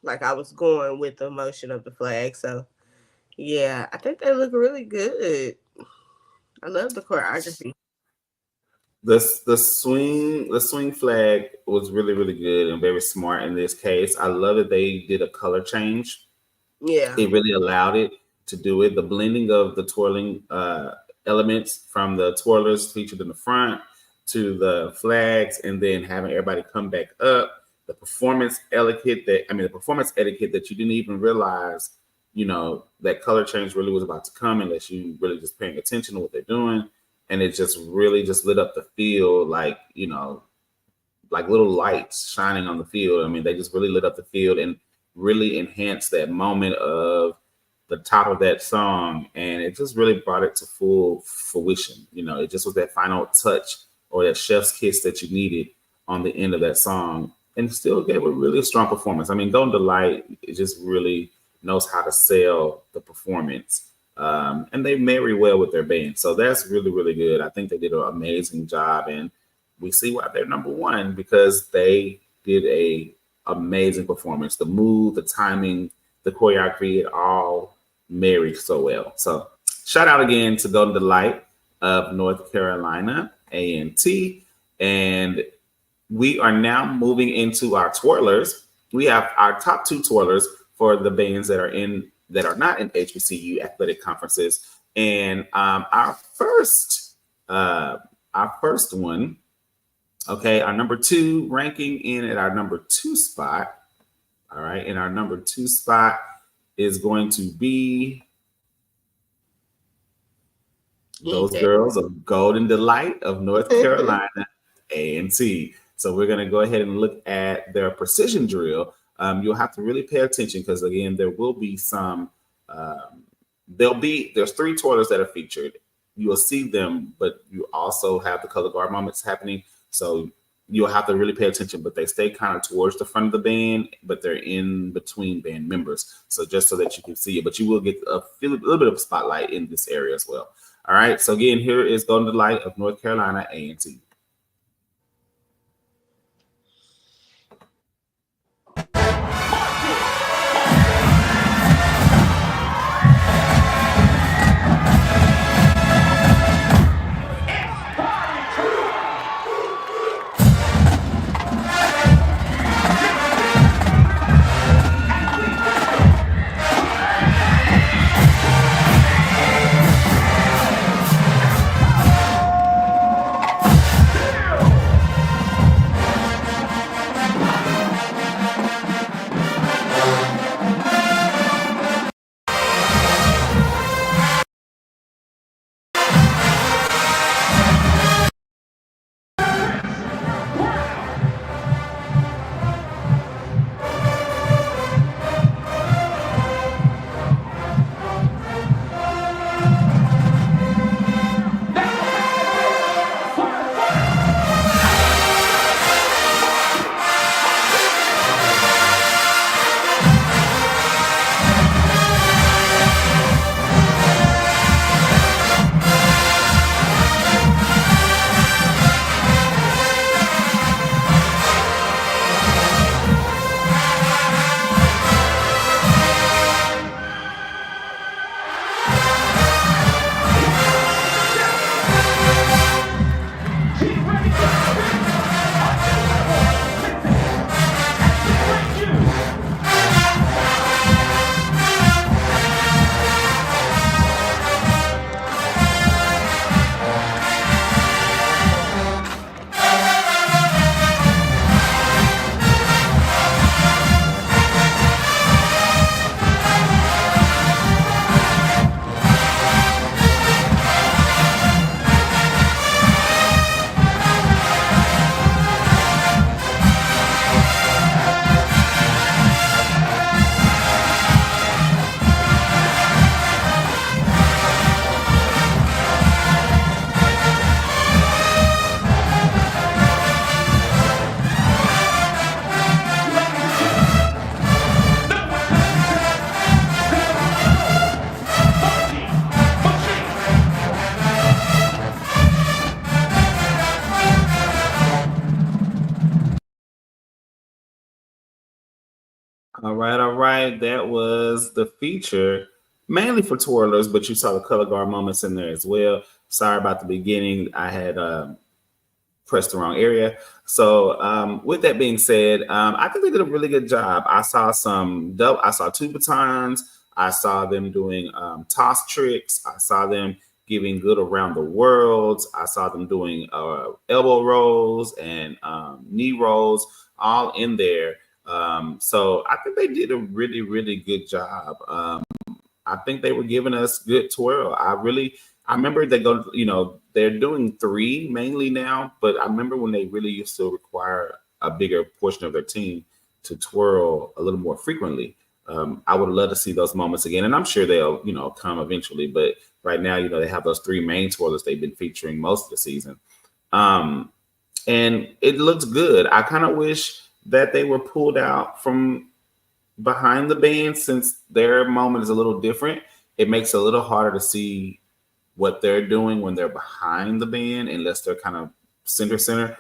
like I was going with the motion of the flag. So yeah, I think they look really good. I love the choreography.
The swing flag was really, really good and very smart in this case. I love that they did a color change.
Yeah.
It really allowed it to do it. The blending of the twirling elements from the twirlers featured in the front to the flags, and then having everybody come back up. The performance etiquette that you didn't even realize, that color change really was about to come unless you really just paying attention to what they're doing. And it just really just lit up the field like little lights shining on the field. I mean, they just really lit up the field and really enhanced that moment of the top of that song. And it just really brought it to full fruition. It just was that final touch or that chef's kiss that you needed on the end of that song, and still gave a really strong performance. I mean, Golden Delight, it just really knows how to sell the performance. And they marry well with their band. So that's really, really good. I think they did an amazing job, and we see why they're number one, because they did a amazing performance. The mood, the timing, the choreography, it all married so well. So shout out again to Golden Delight of North Carolina, A&T. And we are now moving into our twirlers. We have our top two twirlers for the bands that are not in HBCU athletic conferences. And our first one, okay, our number two, ranking in at our number two spot. All right, and our number two spot is going to be those girls of Golden Delight of North Carolina, A&T. So we're going to go ahead and look at their precision drill. You'll have to really pay attention because, again, there will be some, there's three twirlers that are featured. You will see them, but you also have the color guard moments happening. So you'll have to really pay attention, but they stay kind of towards the front of the band, but they're in between band members. So just so that you can see it, but you will get a little bit of a spotlight in this area as well. All right. So again, here is Golden Delight of North Carolina, A&T. All right, all right. That was the feature, mainly for twirlers, but you saw the color guard moments in there as well. Sorry about the beginning. I had pressed the wrong area. So, with that being said, I think they did a really good job. I saw I saw two batons. I saw them doing toss tricks. I saw them giving good around the worlds. I saw them doing elbow rolls and knee rolls all in there. So I think they did a really, really good job. I think they were giving us good twirl. I remember they're doing three mainly now, but I remember when they really used to require a bigger portion of their team to twirl a little more frequently. I would love to see those moments again, and I'm sure they'll, come eventually. But right now, they have those three main twirlers they've been featuring most of the season, and it looks good. I kind of wish that they were pulled out from behind the band since their moment is a little different. It makes it a little harder to see what they're doing when they're behind the band, unless they're kind of center.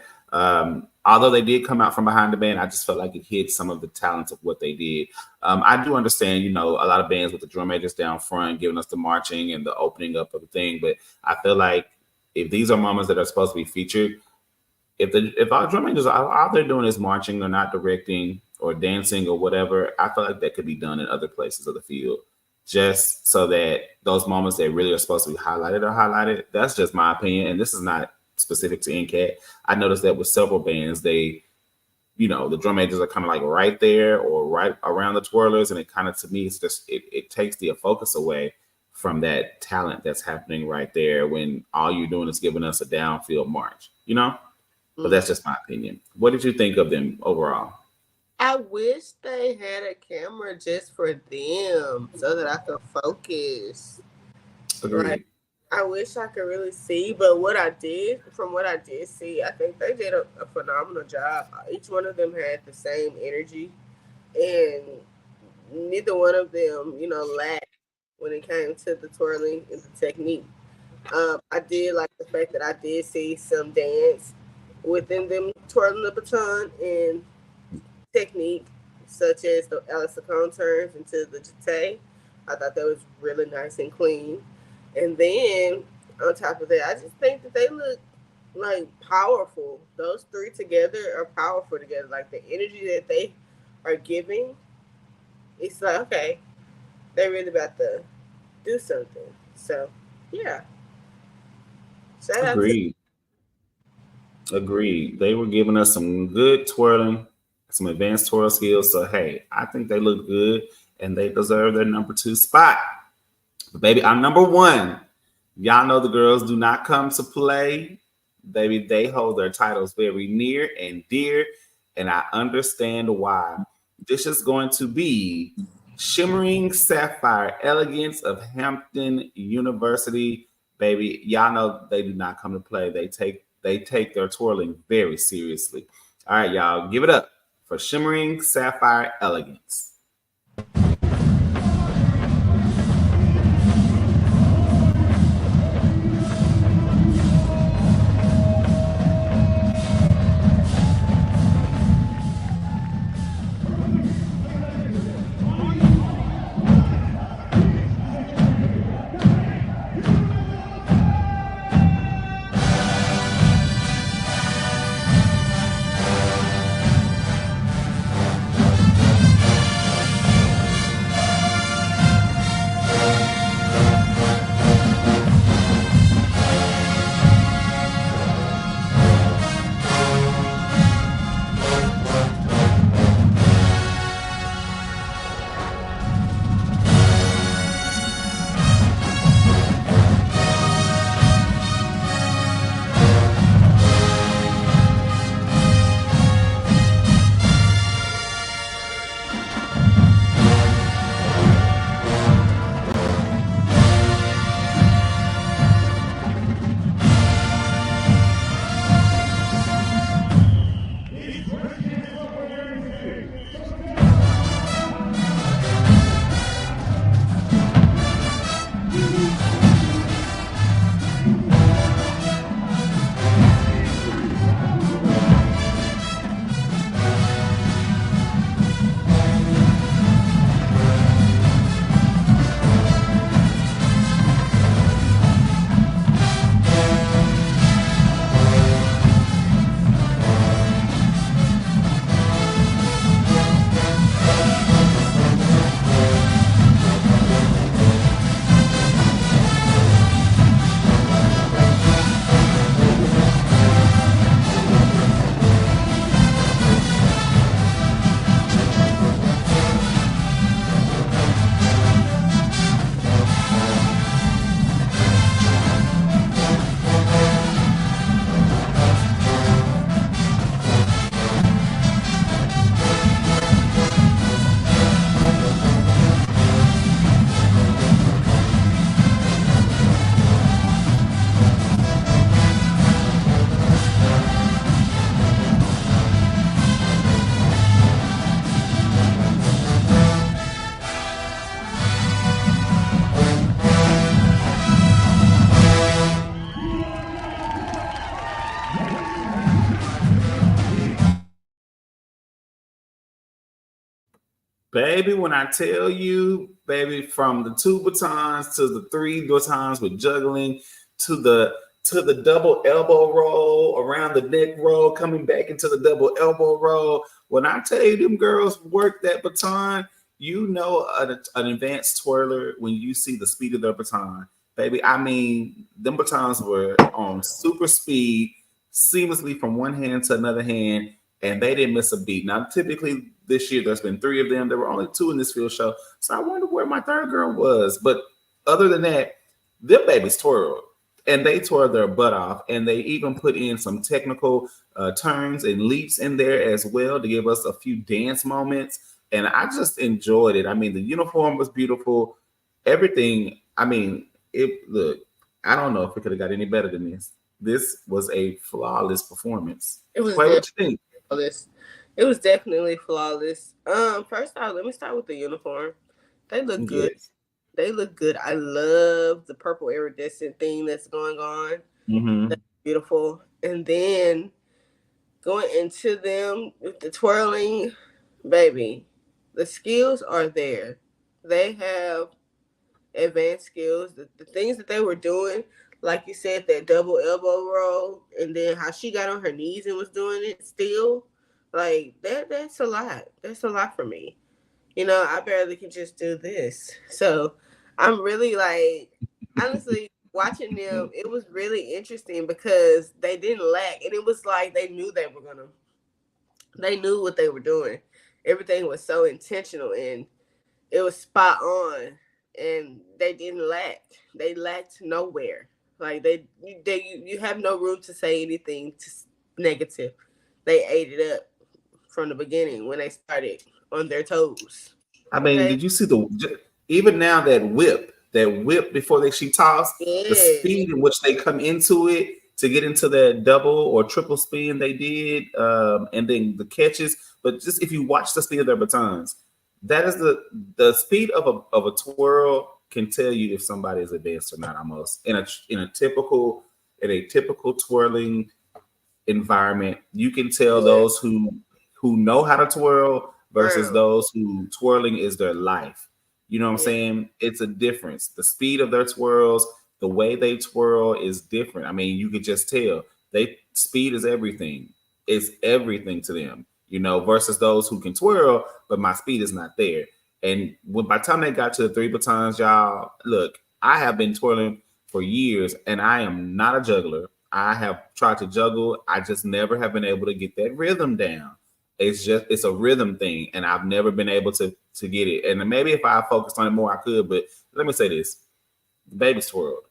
Although they did come out from behind the band, I just felt like it hid some of the talents of what they did. I do understand, a lot of bands with the drum majors down front giving us the marching and the opening up of the thing, but I feel like if these are moments that are supposed to be featured, if our drum majors all they're doing is marching, they're not directing or dancing or whatever, I feel like that could be done in other places of the field, just so that those moments that really are supposed to be highlighted are highlighted. That's just my opinion, and this is not specific to NCAT. I noticed that with several bands, the drum majors are kind of like right there or right around the twirlers, and it kind of, to me, it's just it takes the focus away from that talent that's happening right there when all you're doing is giving us a downfield march, But that's just my opinion. What did you think of them overall?
I wish they had a camera just for them so that I could focus.
Agreed.
Like, I wish I could really see, but from what I did see, I think they did a phenomenal job. Each one of them had the same energy, and neither one of them, lacked when it came to the twirling and the technique. I did like the fact that I did see some dance within them twirling the baton and technique, such as the Alice Cone turns into the Jacque. I thought that was really nice and clean. And then on top of that, I just think that they look like powerful. Those three together are powerful together. Like the energy that they are giving, it's like, okay, they're really about to do something. So yeah.
Agreed. They were giving us some good twirling, some advanced twirl skills. So hey, I think they look good and they deserve their number 2 spot. But baby, I'm number 1. Y'all know the girls do not come to play. Baby, they hold their titles very near and dear, and I understand why. This is going to be Shimmering Sapphire Elegance of Hampton University. Baby, y'all know they do not come to play. They take their twirling very seriously. All right, y'all, give it up for Shimmering Sapphire Elegance. Baby, when I tell you, baby, from the 2 batons to the 3 batons with juggling to the double elbow roll around the neck roll, coming back into the double elbow roll. When I tell you them girls work that baton, you know an advanced twirler when you see the speed of their baton. Baby, I mean, them batons were on super speed, seamlessly from one hand to another hand, and they didn't miss a beat. Now, typically this year, there's been 3 of them. There were only 2 in this field show. So I wonder where my third girl was. But other than that, them babies twirled. And they twirled their butt off. And they even put in some technical turns and leaps in there as well to give us a few dance moments. And I just enjoyed it. I mean, the uniform was beautiful. Everything. I mean, look, I don't know if it could have got any better than this. This was a flawless performance.
It was
what you think?
Flawless. It was definitely flawless. First off, let me start with the uniform. They look good.
Yes.
They look good. I love the purple iridescent thing that's going on.
Mm-hmm.
That's beautiful. And then going into them with the twirling, baby, the skills are there. They have advanced skills. The things that they were doing, like you said, that double elbow roll, and then how she got on her knees and was doing it still. Like that's a lot. That's a lot for me. You know, I barely can just do this. So I'm really like, honestly, watching them, it was really interesting because they didn't lack. And it was like they knew they knew what they were doing. Everything was so intentional and it was spot on. And they didn't lack. They lacked nowhere. Like you have no room to say anything negative. They ate it up from the beginning when they started on their toes.
I mean, did you see even now that whip before she tossed, the speed in which they come into it to get into that double or triple spin they did, and then the catches. But just if you watch the speed of their batons, that is the speed of a twirl can tell you if somebody is advanced or not. Almost in a typical twirling environment, you can tell those who know how to twirl versus those who twirling is their life. You know what I'm saying? It's a difference. The speed of their twirls, the way they twirl is different. I mean, you could just tell. Speed is everything. It's everything to them, you know, versus those who can twirl, but my speed is not there. And by the time they got to the 3 batons, y'all, look, I have been twirling for years and I am not a juggler. I have tried to juggle. I just never have been able to get that rhythm down. It's a rhythm thing, and I've never been able to get it. And maybe if I focused on it more, I could. But let me say this: the babies twirled.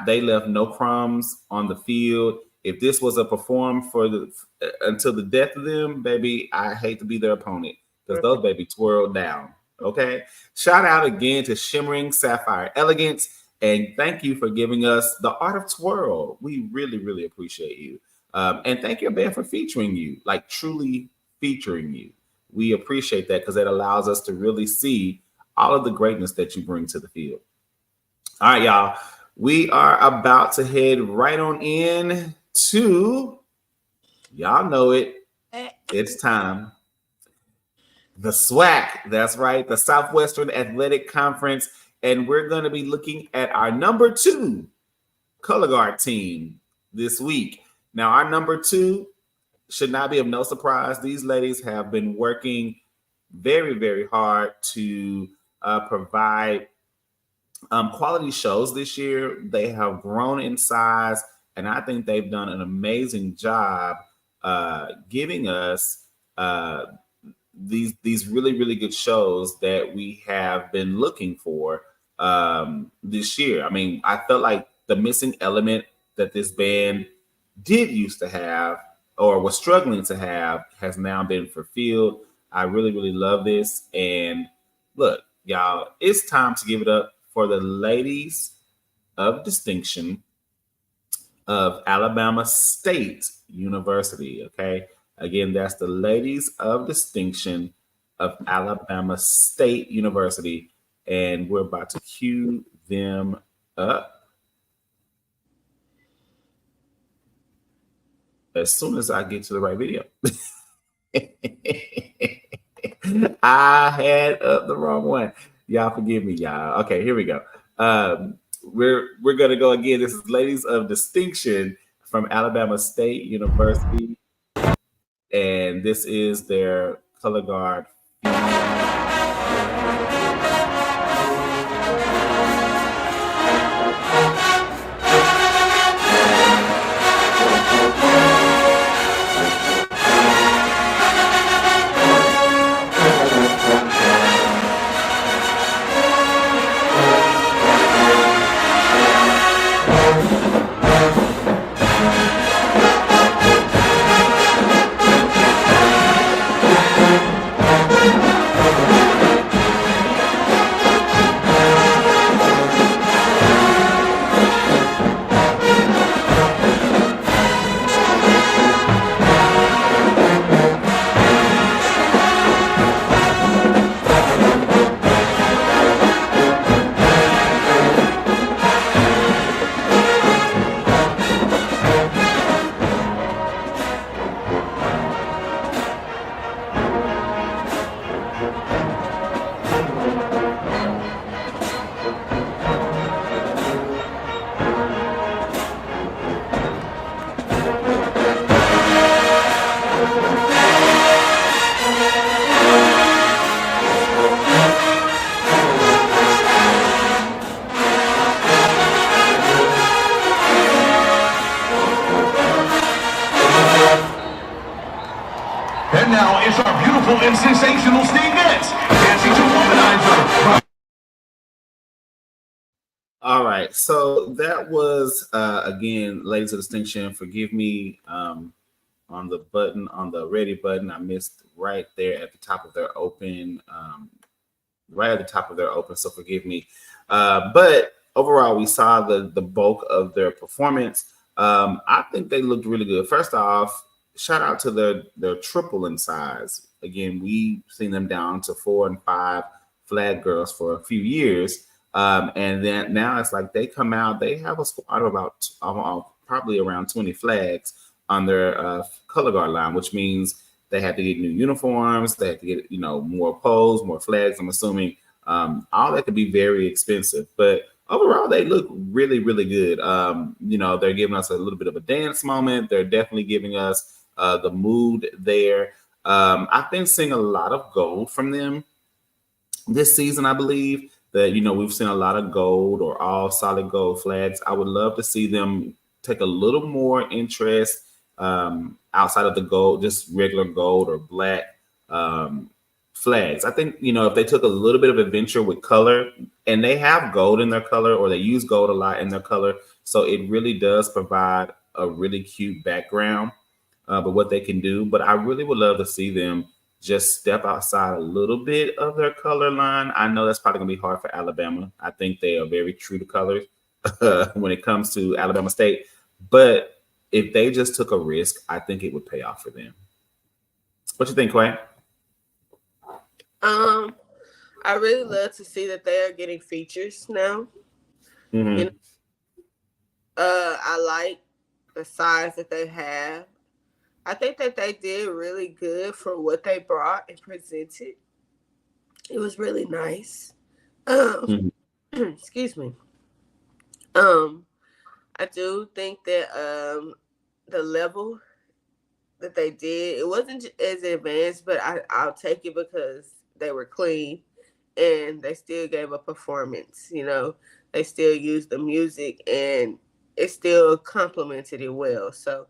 They left no crumbs on the field. If this was a perform until the death of them, baby, I hate to be their opponent because those baby twirled down. Okay. Shout out again to Shimmering Sapphire Elegance, and thank you for giving us the art of twirl. We really, really appreciate you. And thank your band for featuring you, like truly featuring you. We appreciate that because that allows us to really see all of the greatness that you bring to the field. All right, y'all. We are about to head right on in to, y'all know it, it's time. The SWAC, that's right, the Southwestern Athletic Conference. And we're going to be looking at our number 2 color guard team this week. Now, our number 2 should not be of no surprise. These ladies have been working very, very hard to provide quality shows this year. They have grown in size, and I think they've done an amazing job giving us these really, really good shows that we have been looking for this year. I mean, I felt like the missing element that this band did used to have or was struggling to have has now been fulfilled. I really, really love this. And look, y'all, it's time to give it up for the ladies of distinction of Alabama State University. Okay. Again, that's the ladies of distinction of Alabama State University. And we're about to cue them up as soon as I get to the right video. I had up the wrong one. Y'all forgive me, y'all. Okay, here we go. We're gonna go again. This is Ladies of Distinction from Alabama State University, and this is their color guard.
And now it's our beautiful and sensational Stevettes dancing to Womanizer.
All right, so that was again, Ladies of Distinction. Forgive me on the button, on the ready button. I missed right there at the top of their open, so forgive me. But overall, we saw the bulk of their performance. I think they looked really good. First off, shout out to their triple in size. Again, we've seen them down to 4 and 5 flag girls for a few years. And then now it's like they come out, they have a squad of about probably around 20 flags on their color guard line, which means they had to get new uniforms, they had to get more poles, more flags. I'm assuming all that could be very expensive, but overall they look really, really good. They're giving us a little bit of a dance moment. They're definitely giving us the mood there. I've been seeing a lot of gold from them this season. I believe that we've seen a lot of gold or all solid gold flags. I would love to see them take a little more interest outside of the gold, just regular gold or black flags. I think if they took a little bit of adventure with color, and they have gold in their color, or they use gold a lot in their color, so it really does provide a really cute background. But what they can do, but I really would love to see them just step outside a little bit of their color line. I know that's probably gonna be hard for Alabama. I think they are very true to colors when it comes to Alabama State. But if they just took a risk, I think it would pay off for them. What you think, Quay?
I really love to see that they are getting features now.
Mm-hmm.
I like the size that they have. I think that they did really good for what they brought and presented. It was really nice. Excuse me. I do think that the level that they did, it wasn't as advanced, but I'll take it because they were clean and they still gave a performance. They still used the music and it still complemented it well. So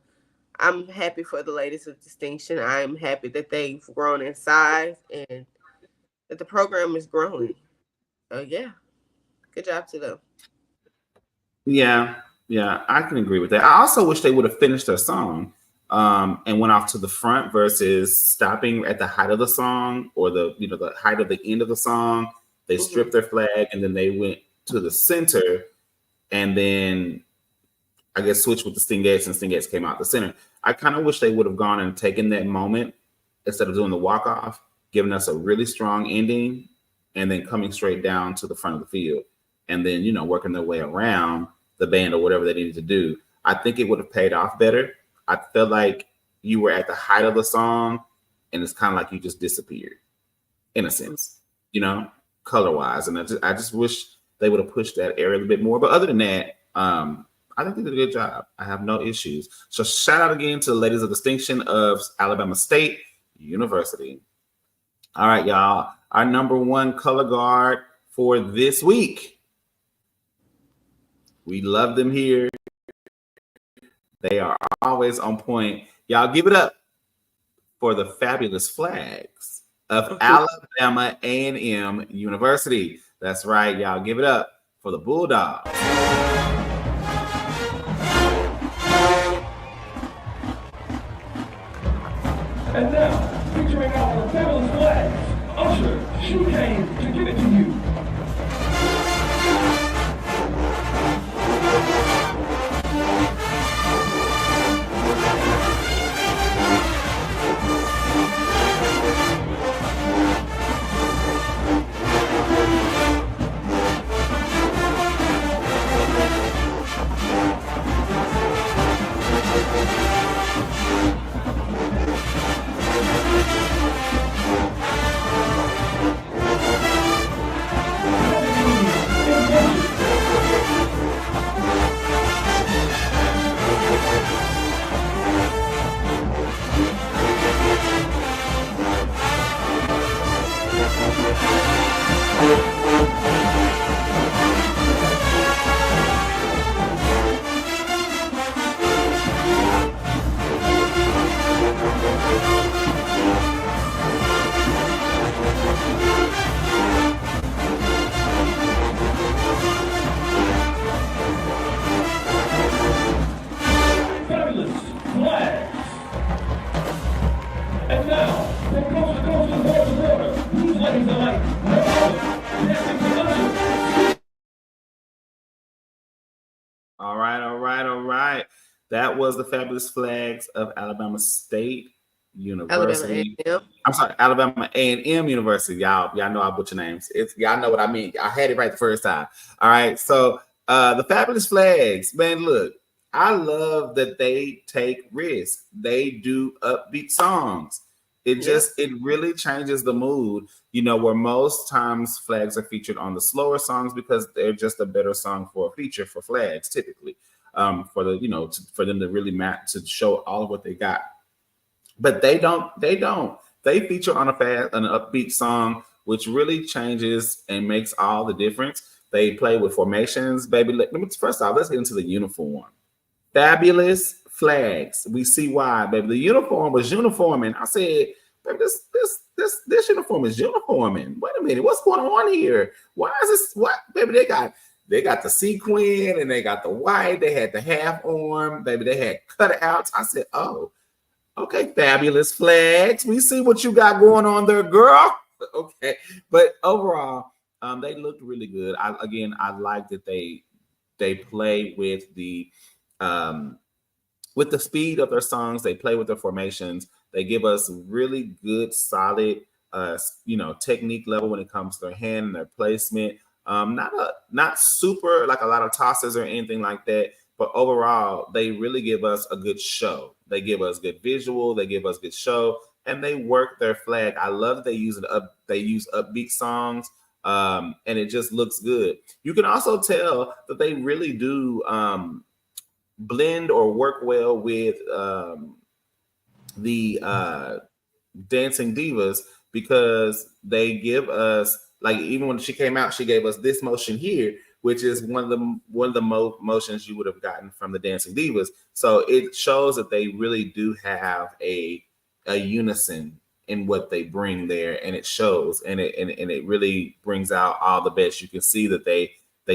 I'm happy for the Ladies of Distinction. I'm happy that they've grown in size and that the program is growing. So yeah, good job to them.
Yeah, I can agree with that. I also wish they would have finished their song and went off to the front versus stopping at the height of the song or the height of the end of the song. They stripped their flag and then they went to the center and then I guess switched with the Stingettes, and Stingettes came out the center. I kind of wish they would have gone and taken that moment instead of doing the walk-off, giving us a really strong ending, and then coming straight down to the front of the field, and then working their way around the band or whatever they needed to do. I think it would have paid off better. I felt like you were at the height of the song, and it's kind of like you just disappeared. in a sense, color wise. And I just wish they would have pushed that area a little bit more. But other than that, I think they did a good job. I have no issues. So shout out again to the ladies of distinction of Alabama State University. All right, y'all. Our number one color guard for this week. We love them here. They are always on point. Y'all give it up for the fabulous flags of Alabama A&M University. That's right, y'all. Give it up for the Bulldogs.
And now, featuring our fabulous flags, Usher, she came to give it to you.
All right. That was the fabulous flags of Alabama State University. Alabama A&M University. Y'all know I butcher names. Y'all know what I mean. I had it right the first time. All right. So the fabulous flags, man, look, I love that they take risks. They do upbeat songs. It really changes the mood, where most times flags are featured on the slower songs because they're just a better song for a feature for flags, typically, for them to really to show all of what they got. But they don't. They feature on an upbeat song, which really changes and makes all the difference. They play with formations, baby. First off, let's get into the uniform. Fabulous flags. We see why, baby. The uniform was uniforming. I said, baby, this uniform is uniforming. Wait a minute, what's going on here? Why is this? What, baby? They got the sequin and they got the white. They had the half arm, baby. They had cutouts. I said, oh, okay, fabulous flags. We see what you got going on there, girl. Okay, but overall, they looked really good. I like that they play with the speed of their songs. They play with their formations. They give us really good, solid, technique level when it comes to their hand and their placement. Not super like a lot of tosses or anything like that, but overall, they really give us a good show. They give us good visual. They give us good show, and they work their flag. I love that they use upbeat songs, and it just looks good. You can also tell that they really do blend or work well with the Dancing Divas, because they give us, like, even when she came out, she gave us this motion here, which is one of the motions you would have gotten from the Dancing Divas. So it shows that they really do have a unison in what they bring there, and it shows, and it really brings out all the best. You can see that they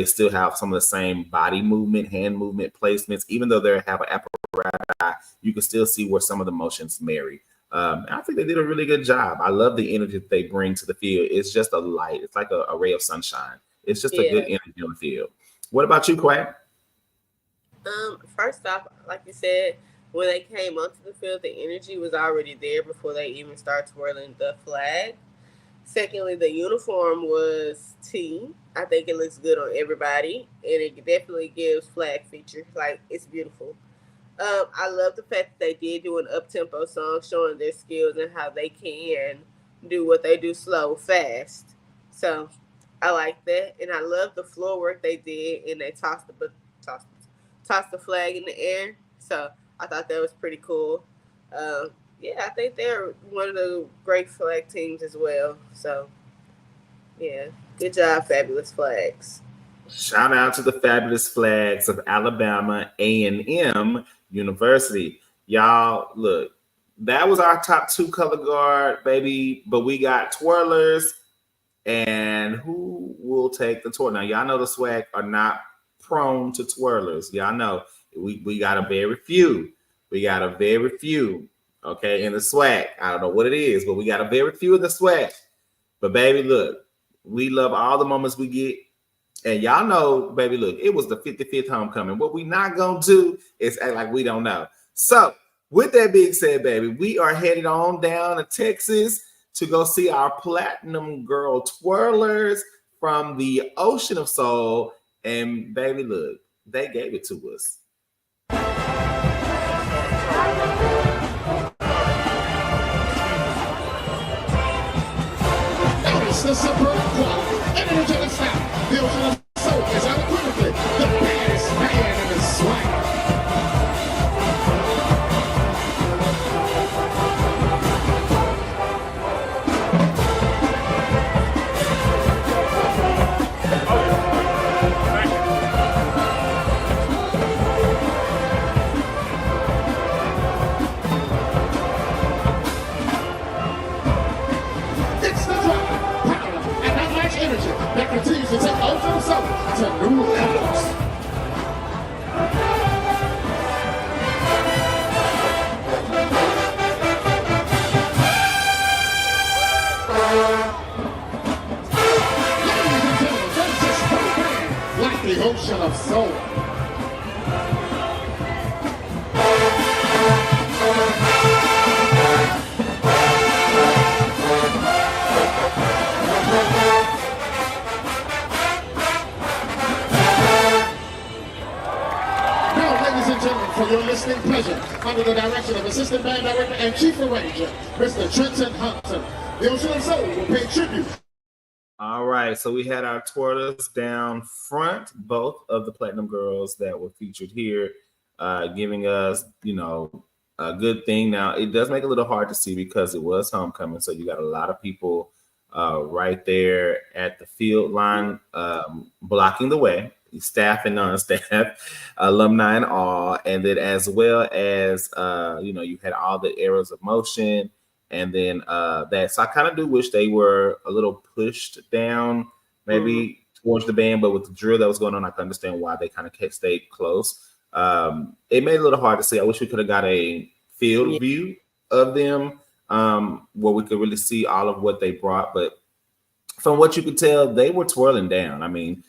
still have some of the same body movement, hand movement placements, even though they have an apparatus. You can still see where some of the motions marry. I think they did a really good job. I love the energy that they bring to the field. It's just a light. It's like a ray of sunshine. It's just a good energy on the field. What about you, Quack?
First off, like you said, when they came onto the field, the energy was already there before they even started twirling the flag. Secondly, the uniform was team. I think it looks good on everybody, and it definitely gives flag features. Like, it's beautiful. I love the fact that they did do an up-tempo song showing their skills and how they can do what they do slow, fast. So I like that, and I love the floor work they did, and they tossed, tossed the flag in the air. So I thought that was pretty cool. Um, yeah, I think they're one of the great flag teams as well. So yeah, good job, Fabulous Flags.
Shout out to the Fabulous Flags of Alabama A&M University. Y'all, look, that was our top 2 color guard, baby. But we got twirlers. And who will take the twirl? Now, y'all know the SWAC are not prone to twirlers. Y'all know we got a very few. We got a very few, okay, in the SWAC. I don't know what it is, but we got a very few in the SWAC. But, baby, look, we love all the moments we get. And y'all know, baby, look, it was the 55th homecoming. What we not going to do is act like we don't know. So, with that being said, baby, we are headed on down to Texas to go see our Platinum Girl twirlers from the Ocean of Soul. And, baby, look, they gave it to us.
Notice the superb quality and energetic sound. The Ocean of Soul is unequivocally the baddest man in the SWAC. That continues to take Ocean Soul to new levels. Ladies and gentlemen, that's just one man like the Ocean of Soul. For your listening pleasure, under the direction of Assistant Band Director and Chief Arranger, Mr. Trenton Hunter, the Ocean of Soul will pay tribute.
All right, so we had our twirlers down front, both of the Platinum Girls that were featured here, giving us, a good thing. Now, it does make it a little hard to see because it was homecoming, so you got a lot of people right there at the field line blocking the way. Staff and non-staff, alumni and all, and then as well as you had all the arrows of motion, and then that. So I kind of do wish they were a little pushed down, maybe towards the band, but with the drill that was going on, I can understand why they kind of stayed close. It made it a little hard to see. I wish we could have got a field view of them, where we could really see all of what they brought. But from what you could tell, they were twirling down. I mean,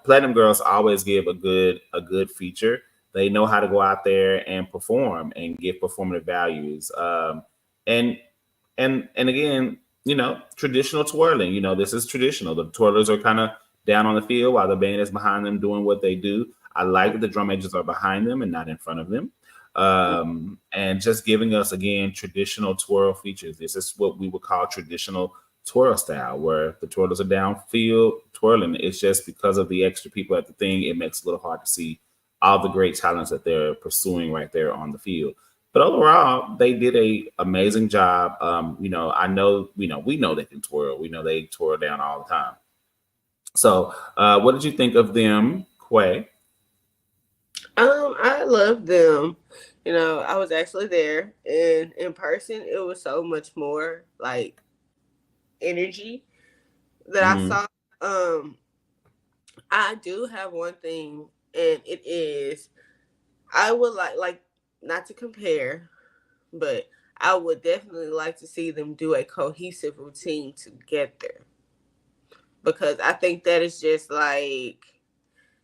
Platinum Girls always give a good feature. They know how to go out there and perform and give performative values. And again, traditional twirling. This is traditional. The twirlers are kind of down on the field while the band is behind them doing what they do. I like that the drum edges are behind them and not in front of them. And just giving us, again, traditional twirl features. This is what we would call traditional twirl style, where the twirlers are downfield twirling. It's just because of the extra people at the thing, it makes it a little hard to see all the great talents that they're pursuing right there on the field. But overall, they did a amazing job. I know, we know they can twirl. We know they twirl down all the time. So what did you think of them, Quay?
I love them. I was actually there, and in person, it was so much more like energy that I saw. I do have one thing, and it is I would like not to compare, but I would definitely like to see them do a cohesive routine together, because I think that is just like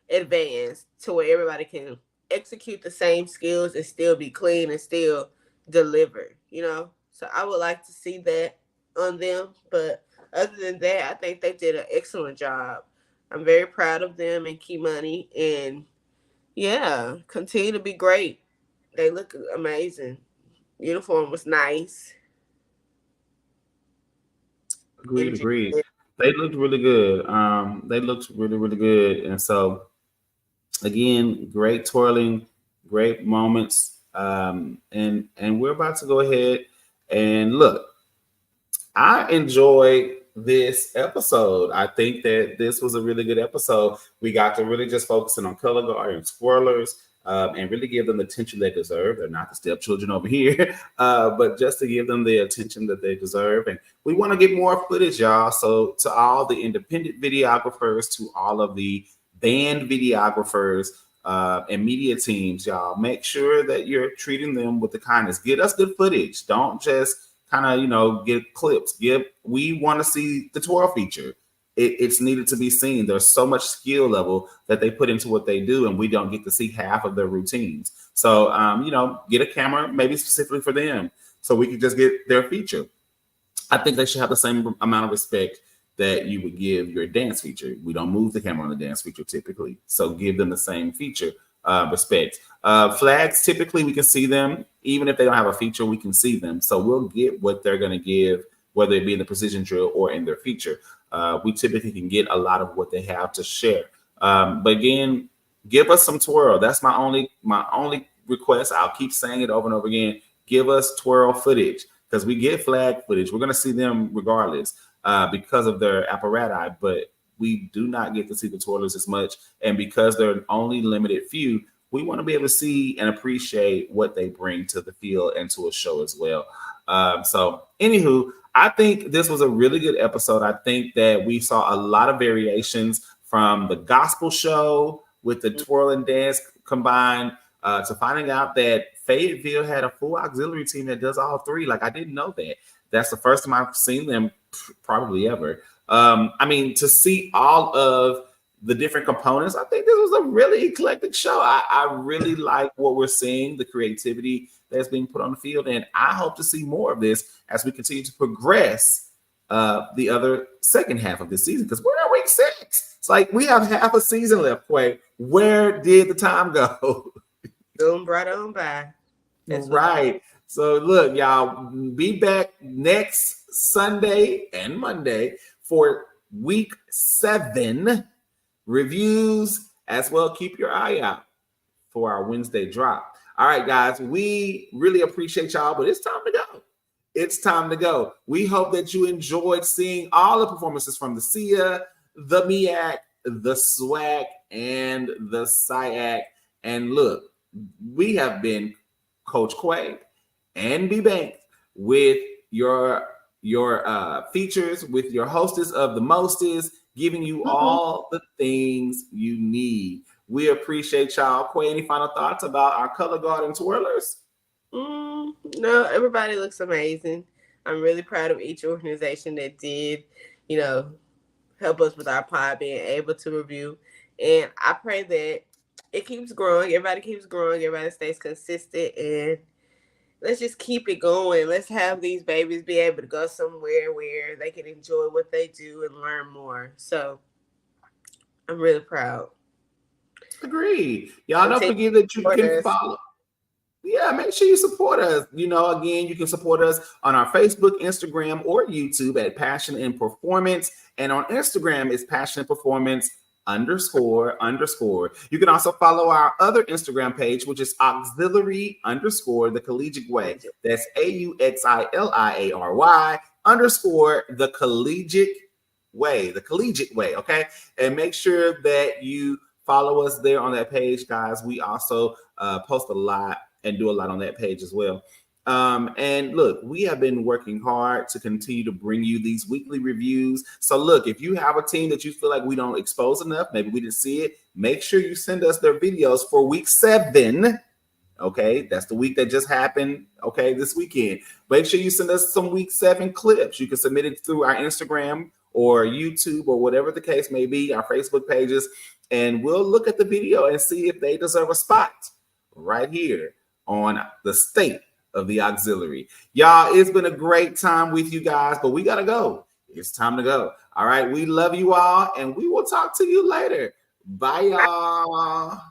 advanced to where everybody can execute the same skills and still be clean and still deliver, So I would like to see that on them. But other than that, I think they did an excellent job. I'm very proud of them and Key Money. And yeah, continue to be great. They look amazing. Uniform was nice.
Agreed. They looked really good. They looked really, really good. And so, again, great twirling, great moments. And we're about to go ahead and look. I enjoyed this episode. I think that this was a really good episode. We got to really just focus on color guard and swirlers, and really give them the attention they deserve. They're not the stepchildren over here, but just to give them the attention that they deserve. And we want to get more footage, y'all. So to all the independent videographers, to all of the band videographers, and media teams, y'all, make sure that you're treating them with the kindness. Get us good footage. Don't just kind of, get clips. We want to see the twirl feature. It's needed to be seen. There's so much skill level that they put into what they do, and we don't get to see half of their routines. So, get a camera maybe specifically for them so we can just get their feature. I think they should have the same amount of respect that you would give your dance feature. We don't move the camera on the dance feature typically, so give them the same feature respect. Flags, typically we can see them. Even if they don't have a feature, we can see them. So we'll get what they're going to give, whether it be in the precision drill or in their feature. We typically can get a lot of what they have to share. But again, give us some twirl. That's my only request. I'll keep saying it over and over again. Give us twirl footage, because we get flag footage. We're going to see them regardless because of their apparatus, but we do not get to see the twirlers as much. And because they're only limited few, we want to be able to see and appreciate what they bring to the field and to a show as well. So anywho, I think this was a really good episode. I think that we saw a lot of variations from the gospel show with the twirl and dance combined to finding out that Fayetteville had a full auxiliary team that does all three. Like, I didn't know that. That's the first time I've seen them probably ever. To see all of the different components, I think this was a really eclectic show. I really like what we're seeing, the creativity that's being put on the field, and I hope to see more of this as we continue to progress the other second half of this season, because we're in week 6. It's like we have half a season left. Wait, where did the time go?
Boom, right on by.
That's right. So look, y'all, be back next Sunday and Monday for week 7 reviews as well. Keep your eye out for our Wednesday drop. All right, guys, we really appreciate y'all, but it's time to go. It's time to go. We hope that you enjoyed seeing all the performances from the SIA, the MEAC, the SWAC, and the SIAC. And look, we have been Coach Quay and B-Bank with your features, with your hostess of the mostest, giving you all the things you need. We appreciate y'all. Quay, any final thoughts about our color guard and twirlers?
No, everybody looks amazing. I'm really proud of each organization that did, help us with our pod being able to review. And I pray that it keeps growing. Everybody keeps growing. Everybody stays consistent. And let's just keep it going. Let's have these babies be able to go somewhere where they can enjoy what they do and learn more. So I'm really proud.
Agreed. Y'all don't forget that you can follow. Yeah, make sure you support us. Again, you can support us on our Facebook, Instagram, or YouTube at Passion and Performance. And on Instagram, it's Passion and Performance __. You can also follow our other Instagram page, which is auxiliary _ the collegiate way. That's AUXILIARY _ the collegiate way. Okay. And make sure that you follow us there on that page, guys. We also post a lot and do a lot on that page as well. And look, we have been working hard to continue to bring you these weekly reviews. So look, if you have a team that you feel like we don't expose enough, maybe we didn't see it, make sure you send us their videos for week 7. Okay, that's the week that just happened. Okay, this weekend. Make sure you send us some week 7 clips. You can submit it through our Instagram or YouTube or whatever the case may be, our Facebook pages, and we'll look at the video and see if they deserve a spot right here on the state of the auxiliary. Y'all, it's been a great time with you guys, but we gotta go. It's time to go. All right, we love you all, and we will talk to you later. Bye, y'all.